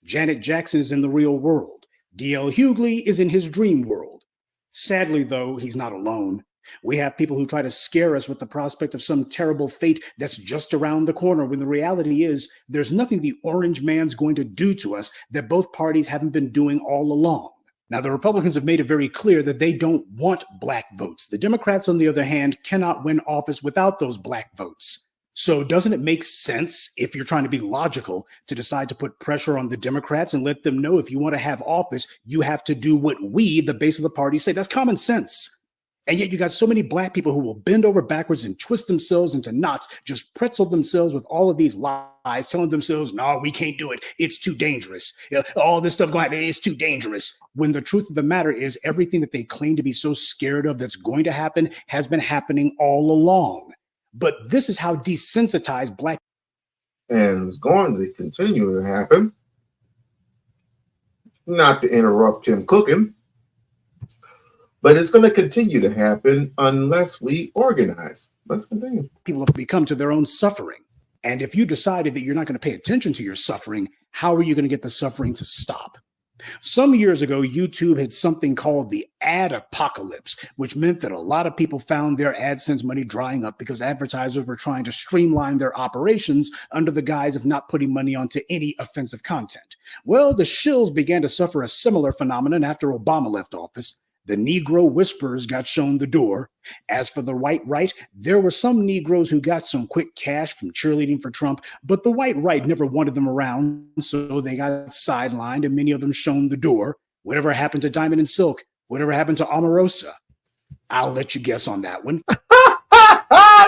Speaker 16: Janet Jackson is in the real world. D.L. Hughley is in his dream world. Sadly, though, he's not alone. We have people who try to scare us with the prospect of some terrible fate that's just around the corner, when the reality is there's nothing the orange man's going to do to us that both parties haven't been doing all along. Now, the Republicans have made it very clear that they don't want black votes. The Democrats, on the other hand, cannot win office without those black votes. So doesn't it make sense, if you're trying to be logical, to decide to put pressure on the Democrats and let them know if you want to have office, you have to do what we, the base of the party, say? That's common sense. And yet you got so many black people who will bend over backwards and twist themselves into knots, just pretzel themselves with all of these lies, telling themselves, no, we can't do it. It's too dangerous. All this stuff going to happen, it's too dangerous. When the truth of the matter is, everything that they claim to be so scared of that's going to happen has been happening all along. But this is how desensitized black.
Speaker 5: And it's going to continue to happen. Not to interrupt him cooking, but it's going to continue to happen unless we organize. Let's continue.
Speaker 16: People have become to their own suffering. And if you decided that you're not going to pay attention to your suffering, how are you going to get the suffering to stop? Some years ago, YouTube had something called the ad apocalypse, which meant that a lot of people found their AdSense money drying up because advertisers were trying to streamline their operations under the guise of not putting money onto any offensive content. Well, the shills began to suffer a similar phenomenon after Obama left office. The Negro whisperers got shown the door. As for the white right, there were some Negroes who got some quick cash from cheerleading for Trump, but the white right never wanted them around, so they got sidelined and many of them shown the door. Whatever happened to Diamond and Silk? Whatever happened to Omarosa? I'll let you guess on that one.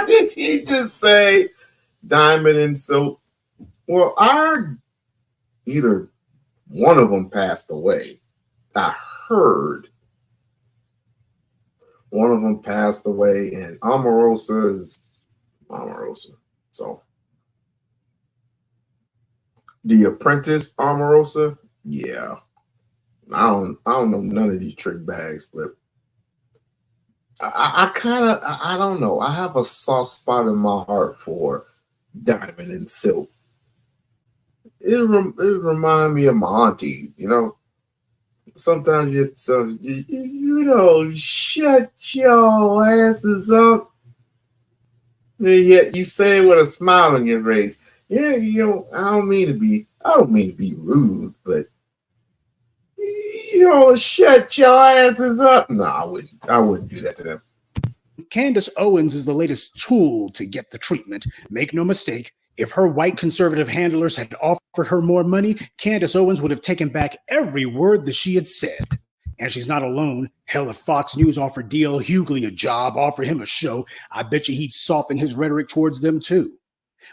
Speaker 5: Did he just say Diamond and Silk? Well, either one of them passed away. I heard one of them passed away, and Omarosa is Omarosa. So, The Apprentice Omarosa, yeah. I don't know none of these trick bags, but I don't know. I have a soft spot in my heart for Diamond and Silk. It reminds me of my auntie, you know. Sometimes it's you know, shut your asses up, and yet you say it with a smile on your face. Yeah, you know, I don't mean to be rude, but you know, shut your asses up. No, I wouldn't do that to them.
Speaker 16: Candace Owens is the latest tool to get the treatment. Make no mistake, if her white conservative handlers had offered her more money, Candace Owens would have taken back every word that she had said. And she's not alone. Hell, if Fox News offered D.L. Hughley a job, offer him a show, I bet you he'd soften his rhetoric towards them too.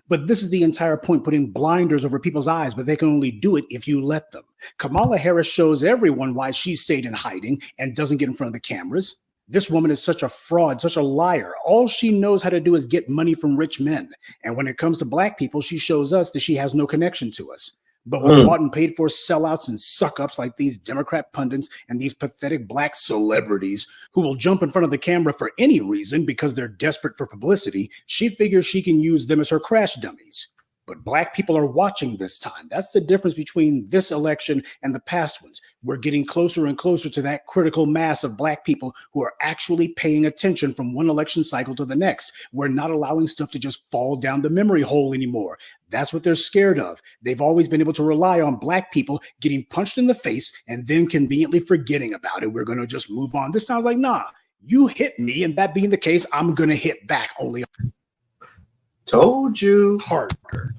Speaker 16: But this is the entire point, putting blinders over people's eyes, but they can only do it if you let them. Kamala Harris shows everyone why she stayed in hiding and doesn't get in front of the cameras. This woman is such a fraud, such a liar. All she knows how to do is get money from rich men. And when it comes to black people, she shows us that she has no connection to us. But with bought and paid for sellouts and suck-ups like these Democrat pundits and these pathetic black celebrities who will jump in front of the camera for any reason because they're desperate for publicity, she figures she can use them as her crash dummies. But black people are watching this time. That's the difference between this election and the past ones. We're getting closer and closer to that critical mass of black people who are actually paying attention from one election cycle to the next. We're not allowing stuff to just fall down the memory hole anymore. That's what they're scared of. They've always been able to rely on black people getting punched in the face and then conveniently forgetting about it. We're going to just move on. This time's like, nah, you hit me, and that being the case, I'm going to hit back, only
Speaker 5: told you
Speaker 16: harder.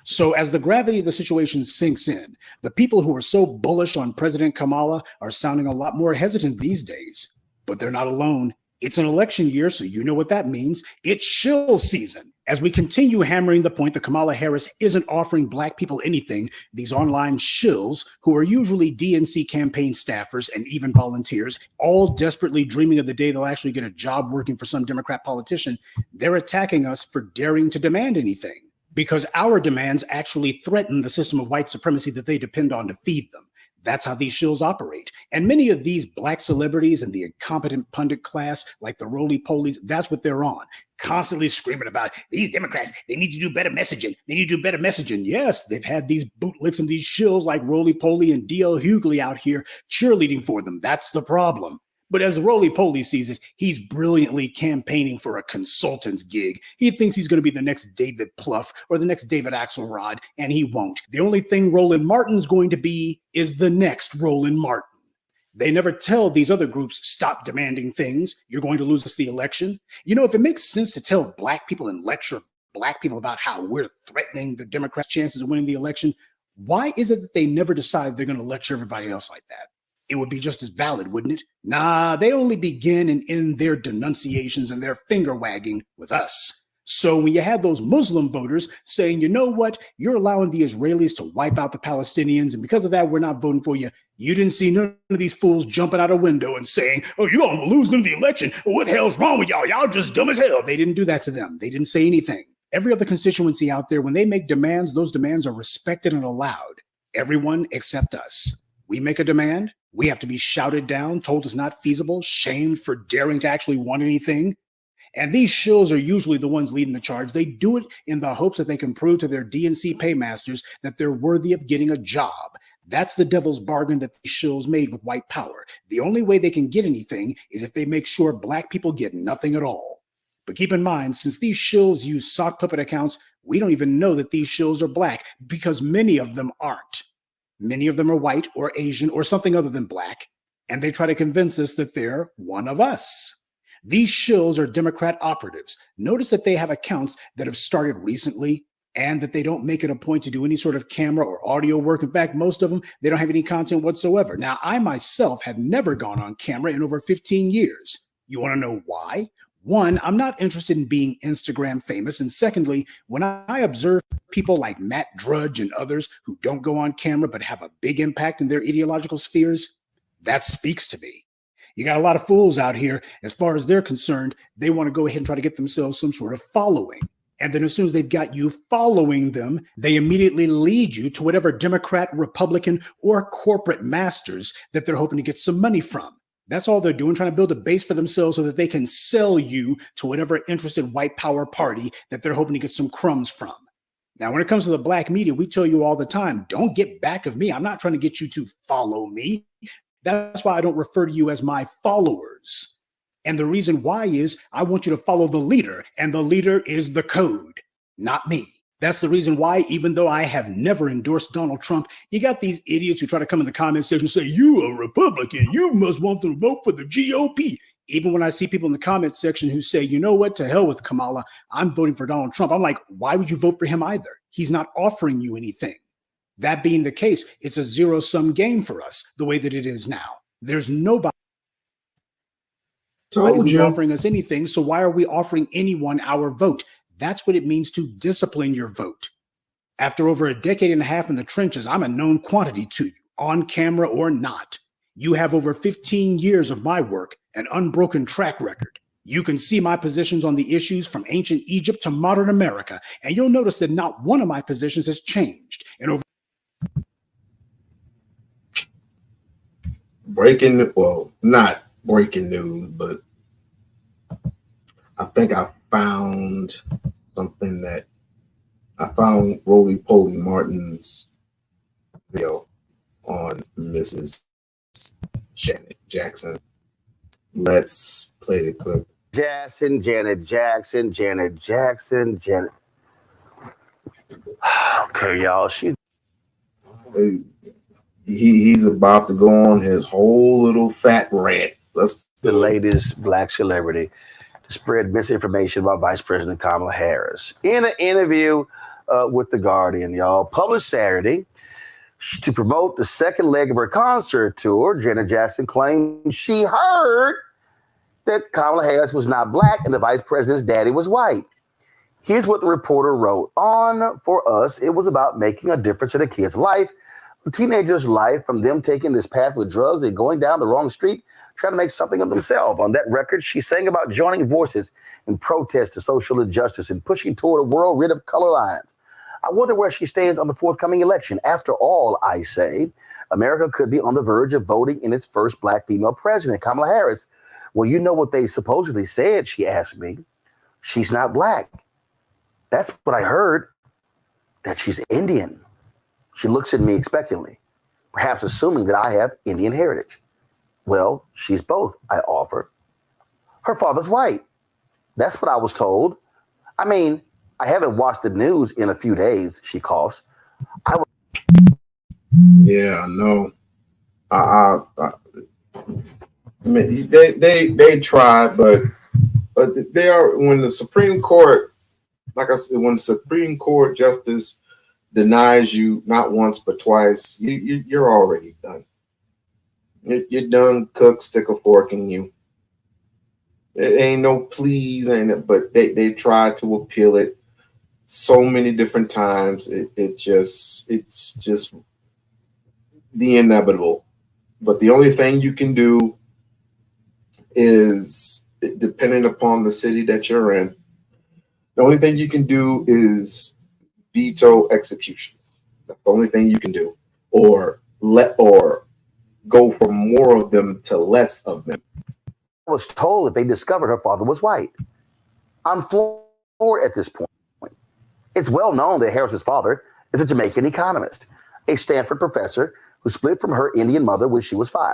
Speaker 16: So as the gravity of the situation sinks in, the people who are so bullish on President Kamala are sounding a lot more hesitant these days. But they're not alone. It's an election year, so you know what that means. It's shill season. As we continue hammering the point that Kamala Harris isn't offering black people anything, these online shills, who are usually DNC campaign staffers and even volunteers, all desperately dreaming of the day they'll actually get a job working for some Democrat politician, they're attacking us for daring to demand anything. Because our demands actually threaten the system of white supremacy that they depend on to feed them. That's how these shills operate. And many of these black celebrities and the incompetent pundit class, like the roly-polies, that's what they're on. Constantly screaming about these Democrats, they need to do better messaging. They need to do better messaging. Yes, they've had these bootlicks and these shills like roly-poly and D.L. Hughley out here cheerleading for them. That's the problem. But as roly-poly sees it, he's brilliantly campaigning for a consultant's gig. He thinks he's going to be the next David Plouffe or the next David Axelrod, and he won't. The only thing Roland Martin's going to be is the next Roland Martin. They never tell these other groups, stop demanding things. You're going to lose us the election. You know, if it makes sense to tell black people and lecture black people about how we're threatening the Democrats' chances of winning the election, why is it that they never decide they're going to lecture everybody else like that? It would be just as valid, wouldn't it? Nah, they only begin and end their denunciations and their finger wagging with us. So when you have those Muslim voters saying, you know what, you're allowing the Israelis to wipe out the Palestinians, and because of that, we're not voting for you, you didn't see none of these fools jumping out a window and saying, oh, you're going to lose them the election. What the hell's wrong with y'all? Y'all just dumb as hell. They didn't do that to them. They didn't say anything. Every other constituency out there, when they make demands, those demands are respected and allowed. Everyone except us. We make a demand, we have to be shouted down, told it's not feasible, shamed for daring to actually want anything. And these shills are usually the ones leading the charge. They do it in the hopes that they can prove to their DNC paymasters that they're worthy of getting a job. That's the devil's bargain that these shills made with white power. The only way they can get anything is if they make sure black people get nothing at all. But keep in mind, since these shills use sock puppet accounts, we don't even know that these shills are black because many of them aren't. Many of them are white or Asian or something other than black, and they try to convince us that they're one of us. These shills are Democrat operatives. Notice that they have accounts that have started recently and that they don't make it a point to do any sort of camera or audio work. In fact, most of them, they don't have any content whatsoever. Now, I myself have never gone on camera in over 15 years. You want to know why? One, I'm not interested in being Instagram famous. And secondly, when I observe people like Matt Drudge and others who don't go on camera but have a big impact in their ideological spheres, that speaks to me. You got a lot of fools out here, as far as they're concerned, they want to go ahead and try to get themselves some sort of following. And then as soon as they've got you following them, they immediately lead you to whatever Democrat, Republican, or corporate masters that they're hoping to get some money from. That's all they're doing, trying to build a base for themselves so that they can sell you to whatever interested white power party that they're hoping to get some crumbs from. Now, when it comes to the black media, we tell you all the time, don't get back of me. I'm not trying to get you to follow me. That's why I don't refer to you as my followers. And the reason why is I want you to follow the leader, and the leader is the code, not me. That's the reason why, even though I have never endorsed Donald Trump, you got these idiots who try to come in the comment section and say, you a Republican, you must want to vote for the GOP. Even when I see people in the comment section who say, you know what, to hell with Kamala, I'm voting for Donald Trump. I'm like, why would you vote for him either? He's not offering you anything. That being the case, it's a zero-sum game for us, the way that it is now. There's nobody who's offering us anything, so why are we offering anyone our vote? That's what it means to discipline your vote. After over a decade and a half in the trenches, I'm a known quantity to you, on camera or not. You have over 15 years of my work, an unbroken track record. You can see my positions on the issues from ancient Egypt to modern America, and you'll notice that not one of my positions has changed in over
Speaker 5: not breaking news, but I think I found something that I found Roly Poly Martin's video on Mrs. Janet Jackson. Let's play the clip.
Speaker 17: Janet Jackson. Okay, y'all.
Speaker 5: He's about to go on his whole little fat rant. Let's
Speaker 17: the latest black celebrity to spread misinformation about Vice President Kamala Harris. In an interview with The Guardian, y'all, published Saturday, to promote the second leg of her concert tour, Janet Jackson claimed she heard that Kamala Harris was not black and the vice president's daddy was white. Here's what the reporter wrote. On For Us, it was about making a difference in a kid's life, a teenager's life, from them taking this path with drugs and going down the wrong street, trying to make something of themselves. On that record, she sang about joining voices in protest to social injustice and pushing toward a world rid of color lines. I wonder where she stands on the forthcoming election. After all, I say, America could be on the verge of voting in its first black female president, Kamala Harris. Well, you know what they supposedly said, she asked me. She's not black. That's what I heard, that she's Indian. She looks at me expectantly, perhaps assuming that I have Indian heritage. Well, she's both, I offer. Her father's white. That's what I was told. I mean, I haven't watched the news in a few days, she coughs.
Speaker 5: Yeah, I know. I mean, they try, but they are, when the Supreme Court like I said, when the Supreme Court justice denies you not once but twice, you're already done. You're done. Cook, stick a fork in you. It ain't no pleas, ain't it? But they tried to appeal it so many different times. It's just the inevitable. But the only thing you can do is, depending upon the city that you're in, the only thing you can do is veto execution. That's the only thing you can do, or go from more of them to less of them.
Speaker 17: I was told that they discovered her father was white. I'm floored at this point. It's well known that Harris's father is a Jamaican economist, a Stanford professor who split from her Indian mother when she was 5.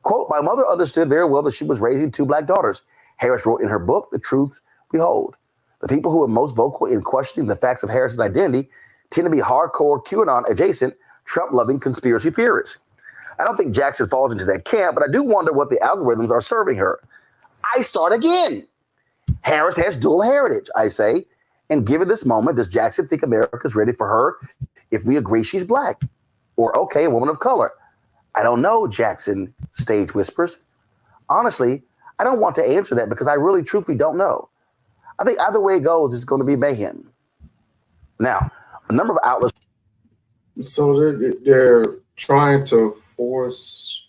Speaker 17: Quote, my mother understood very well that she was raising 2 black daughters, Harris wrote in her book, The Truths We Hold. The people who are most vocal in questioning the facts of Harris's identity tend to be hardcore QAnon adjacent, Trump-loving conspiracy theorists. I don't think Jackson falls into that camp, but I do wonder what the algorithms are serving her. I start again. Harris has dual heritage, I say. And given this moment, does Jackson think America's ready for her if we agree she's black? Or, okay, a woman of color? I don't know, Jackson stage whispers. Honestly, I don't want to answer that because I really truthfully don't know. I think either way it goes, it's going to be mayhem. Now, a number of outlets.
Speaker 5: So they're trying to force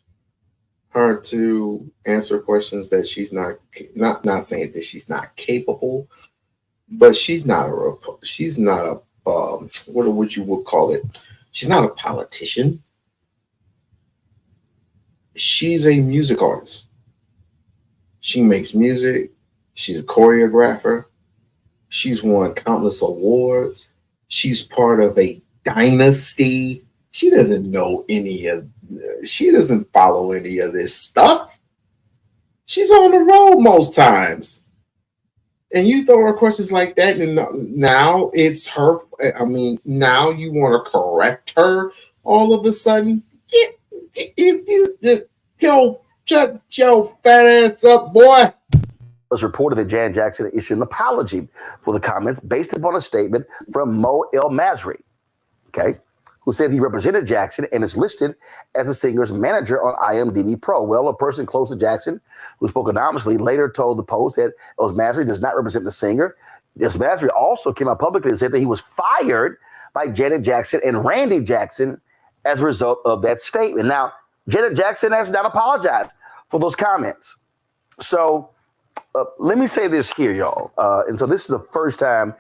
Speaker 5: her to answer questions that she's not saying that she's not capable, but she's not a what would you would call it? She's not a politician. She's a music artist. She makes music. She's a choreographer. She's won countless awards. She's part of a dynasty. She doesn't follow any of this stuff. She's on the road most times. And you throw her questions like that, and now it's her. I mean, now you want to correct her all of a sudden. Shut your fat ass up, boy.
Speaker 17: Was reported that Janet Jackson issued an apology for the comments based upon a statement from Mo El Masri, okay, who said he represented Jackson and is listed as the singer's manager on IMDb Pro. Well, a person close to Jackson who spoke anonymously later told the Post that El Masri does not represent the singer. El Masri also came out publicly and said that he was fired by Janet Jackson and Randy Jackson as a result of that statement. Now, Janet Jackson has not apologized for those comments. So let me say this here, y'all. And so this is the first time.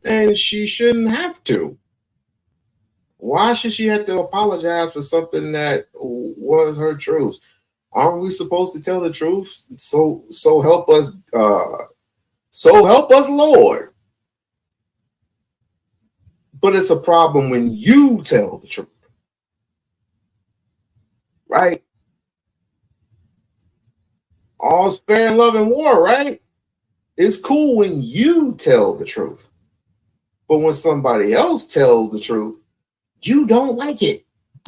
Speaker 5: And she shouldn't have to. Why should she have to apologize for something that was her truth? Aren't we supposed to tell the truth? So help us, Lord. But it's a problem when you tell the truth. Right? All's fair in love and war, right? It's cool when you tell the truth. But when somebody else tells the truth, you don't like it.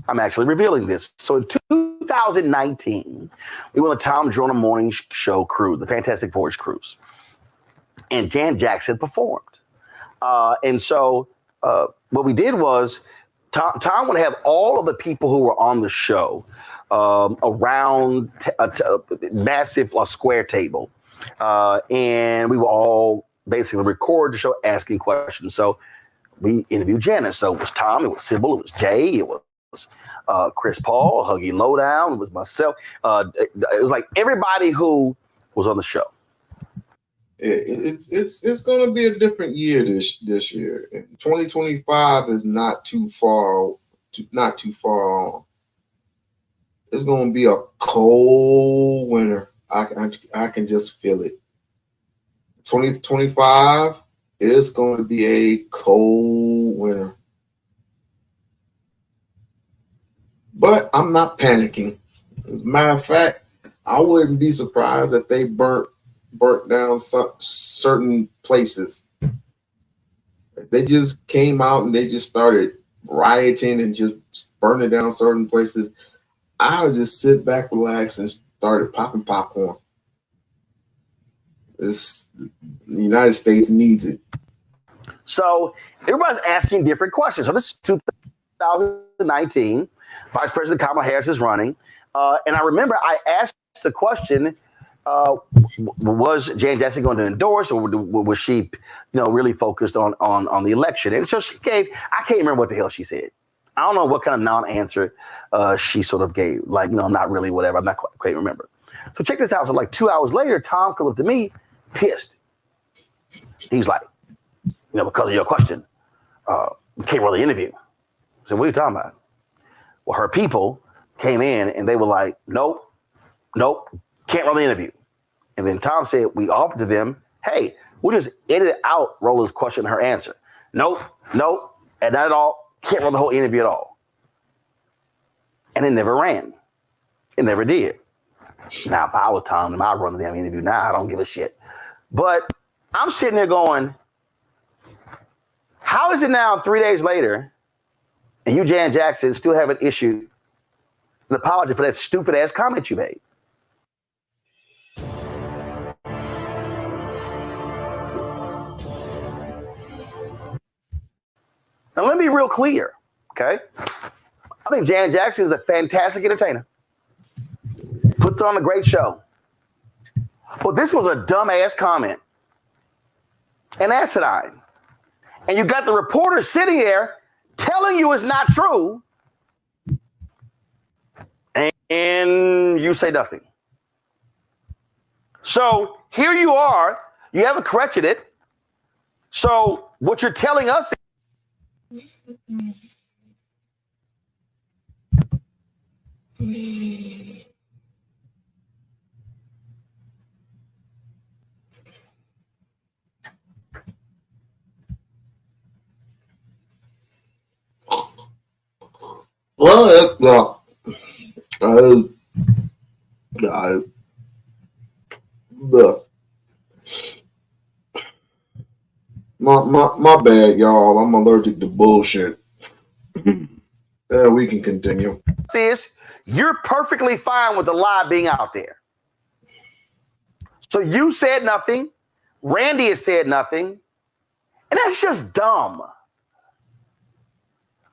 Speaker 17: I'm actually revealing this. So in 2019, we went on the Tom Joyner Morning Show cruise, the Fantastic Voyage cruise. And Janet Jackson performed. And so what we did was Tom would have all of the people who were on the show around a massive square table. And we were all basically record the show asking questions. So we interviewed Janet. So it was Tom, it was Sybil, it was Jay, it was Chris Paul, Huggy Lowdown, it was myself. It was like everybody who was on the show.
Speaker 5: It's going to be a different year this year. 2025 is not too far on. It's going to be a cold winter. I can just feel it. 2025 is going to be a cold winter. But I'm not panicking. As a matter of fact, I wouldn't be surprised if they burnt down certain places. If they just came out and they just started rioting and just burning down certain places, I would just sit back, relax, and started popping popcorn. The United States needs it.
Speaker 17: So everybody's asking different questions. So this is 2019. Vice President Kamala Harris is running. And I remember I asked the question, was Janet Jackson going to endorse, or was she, really focused on the election? And so she gave, I can't remember what the hell she said. I don't know what kind of non-answer she sort of gave, like, not really, whatever. I'm not quite remember. So check this out. So like 2 hours later, Tom comes up to me, pissed. He's like, because of your question, we can't really interview. I said, what are you talking about? Well, her people came in and they were like, nope, can't run the interview. And then Tom said, we offered to them, hey, we'll just edit out Rola's question and her answer. Nope, and not at all, can't run the whole interview at all. And it never ran. It never did. Now, if I was Tom, I'd run the damn interview now. I don't give a shit. But I'm sitting there going, how is it now 3 days later and you, Janet Jackson, still haven't issued an apology for that stupid ass comment you made? Now, let me be real clear, okay? I think Janet Jackson is a fantastic entertainer. Puts on a great show. But this was a dumbass comment. And asinine. And you got the reporter sitting there telling you it's not true. And you say nothing. So here you are. You haven't corrected it. So what you're telling us
Speaker 5: My bad, y'all. I'm allergic to bullshit. We can continue.
Speaker 17: is you're perfectly fine with the lie being out there. So you said nothing. Randy has said nothing. And that's just dumb.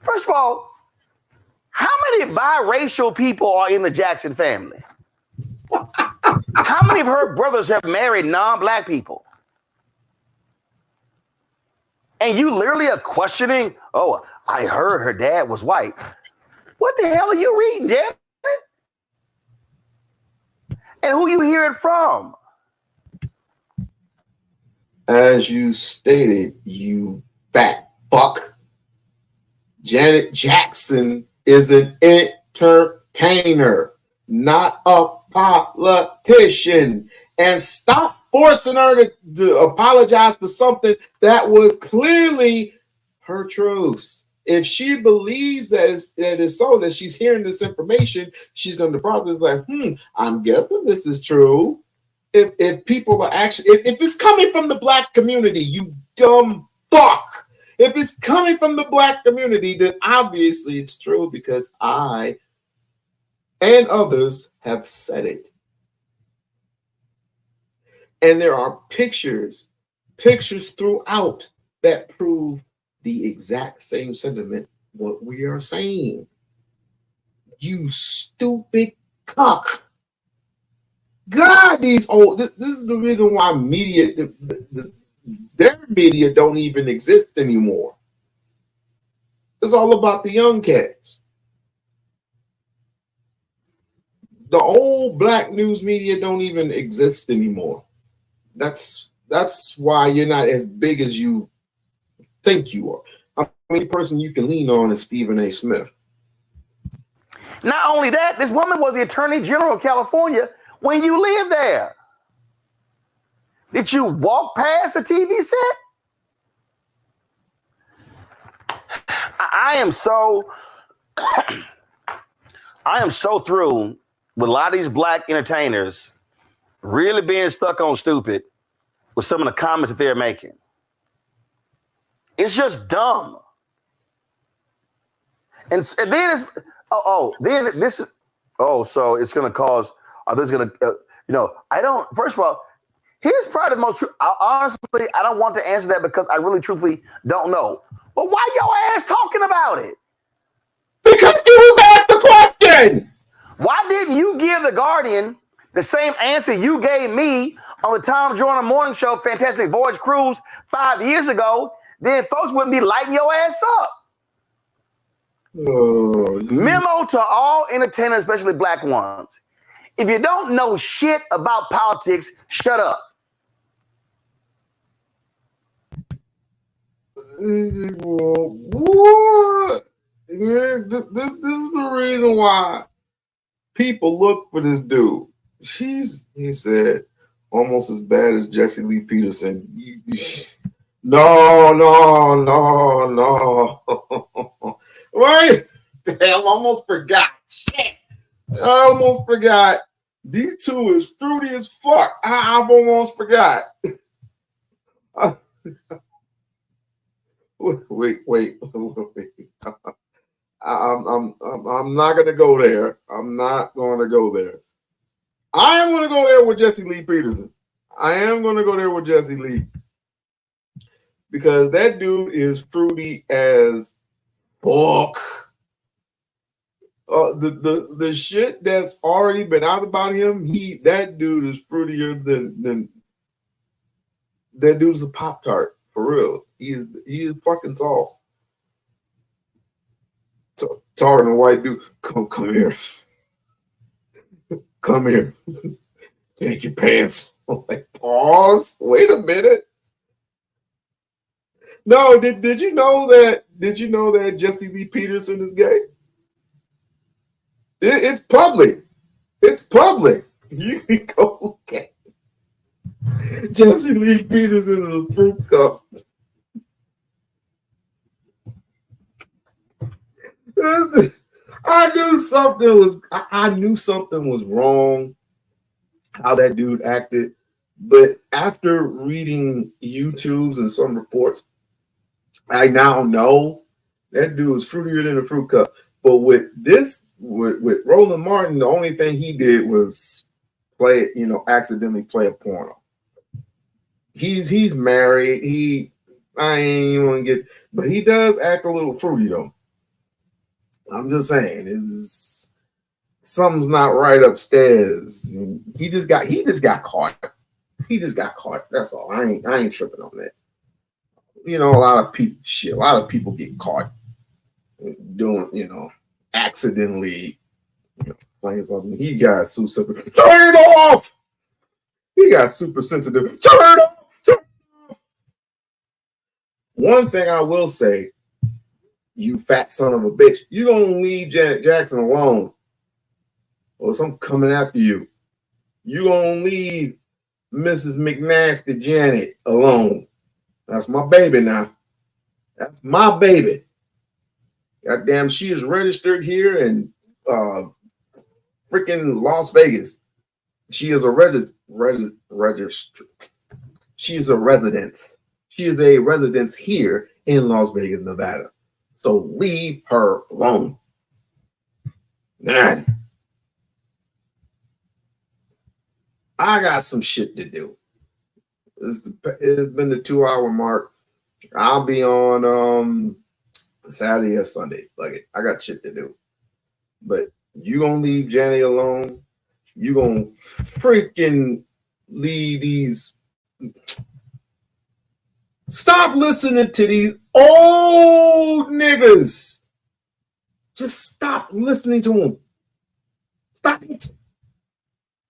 Speaker 17: First of all, how many biracial people are in the Jackson family? How many of her brothers have married non-black people? And you literally are questioning, oh, I heard her dad was white. What the hell are you reading, Janet? And who you hear it from?
Speaker 5: As you stated, you fat fuck, Janet Jackson is an entertainer, not a politician. And stop forcing her to apologize for something that was clearly her truth. If she believes that it's so, that she's hearing this information, she's going to process like, I'm guessing this is true. If people are actually, if it's coming from the black community, you dumb fuck. If it's coming from the black community, then obviously it's true, because I and others have said it. And there are pictures throughout that prove the exact same sentiment, what we are saying. You stupid cock. God, these old, this is the reason why media, their media don't even exist anymore. It's all about the young cats. The old black news media don't even exist anymore. That's why you're not as big as you think you are. The only person you can lean on is Stephen A. Smith.
Speaker 17: Not only that, this woman was the Attorney General of California when you lived there. Did you walk past a TV set? I am so through with a lot of these black entertainers really being stuck on stupid with some of the comments that they're making. It's just dumb. And then it's, so it's going to cause, there's going to, I don't, first of all, He's probably the most true. Honestly, I don't want to answer that because I really truthfully don't know. But why your ass talking about it?
Speaker 5: Because you was asked the question.
Speaker 17: Why didn't you give the Guardian the same answer you gave me on the Tom Joyner Morning Show Fantastic Voyage Cruise 5 years ago? Then folks wouldn't be lighting your ass up. Memo to all entertainers, especially black ones. If you don't know shit about politics, shut up.
Speaker 5: What? Yeah, this is the reason why people look for this dude. He said, almost as bad as Jesse Lee Peterson. No. Right? Damn, I almost forgot. Shit. I almost forgot. These two is fruity as fuck. I've almost forgot. Wait. I'm not gonna go there. I'm not gonna go there. I am gonna go there with Jesse Lee Peterson. I am gonna go there with Jesse Lee because that dude is fruity as fuck. The shit that's already been out about him, that dude is fruitier than that dude's a Pop-Tart. For real, he is fucking soft. Talking to a white dude, come here, come here, take your pants. Like, pause. Wait a minute. No, did you know that? Did you know that Jesse Lee Peterson is gay? It's public. It's public. You can go look at it. Jesse Lee Peterson is a fruit cup. I knew something was wrong how that dude acted, but after reading YouTubes and some reports, I now know that dude is fruitier than a fruit cup. But with Roland Martin, the only thing he did was accidentally play a porno. He's married. I ain't even gonna get, but he does act a little fruity though. I'm just saying, something's not right upstairs. He just got caught. He just got caught. That's all. I ain't tripping on that. A lot of people get caught doing, accidentally, playing something. He got super sensitive. Turn it off. He got super sensitive. Turn it off. One thing I will say, you fat son of a bitch, you gonna leave Janet Jackson alone, or something coming after you. You gonna leave Mrs. McNasty Janet alone. That's my baby now. That's my baby. Goddamn, she is registered here in freaking Las Vegas. She is a She is a residence. She is a residence here in Las Vegas, Nevada. So leave her alone. Man, I got some shit to do. It's been the 2-hour mark. I'll be on Saturday or Sunday. Like, I got shit to do. But you gonna leave Janet alone? You gonna freaking leave these? Stop listening to these old niggas. Just stop listening to them. Stop it.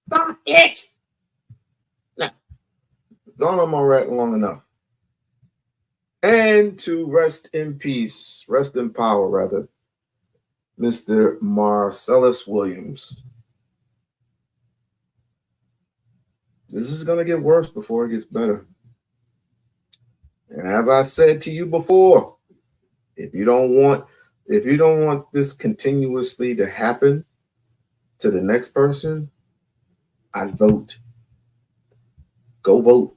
Speaker 5: Stop it. Now, gone on my rat long enough. And to rest in peace, rest in power, rather, Mr. Marcellus Williams. This is going to get worse before it gets better. And as I said to you before, if you don't want this continuously to happen to the next person, I vote. Go vote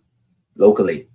Speaker 5: locally.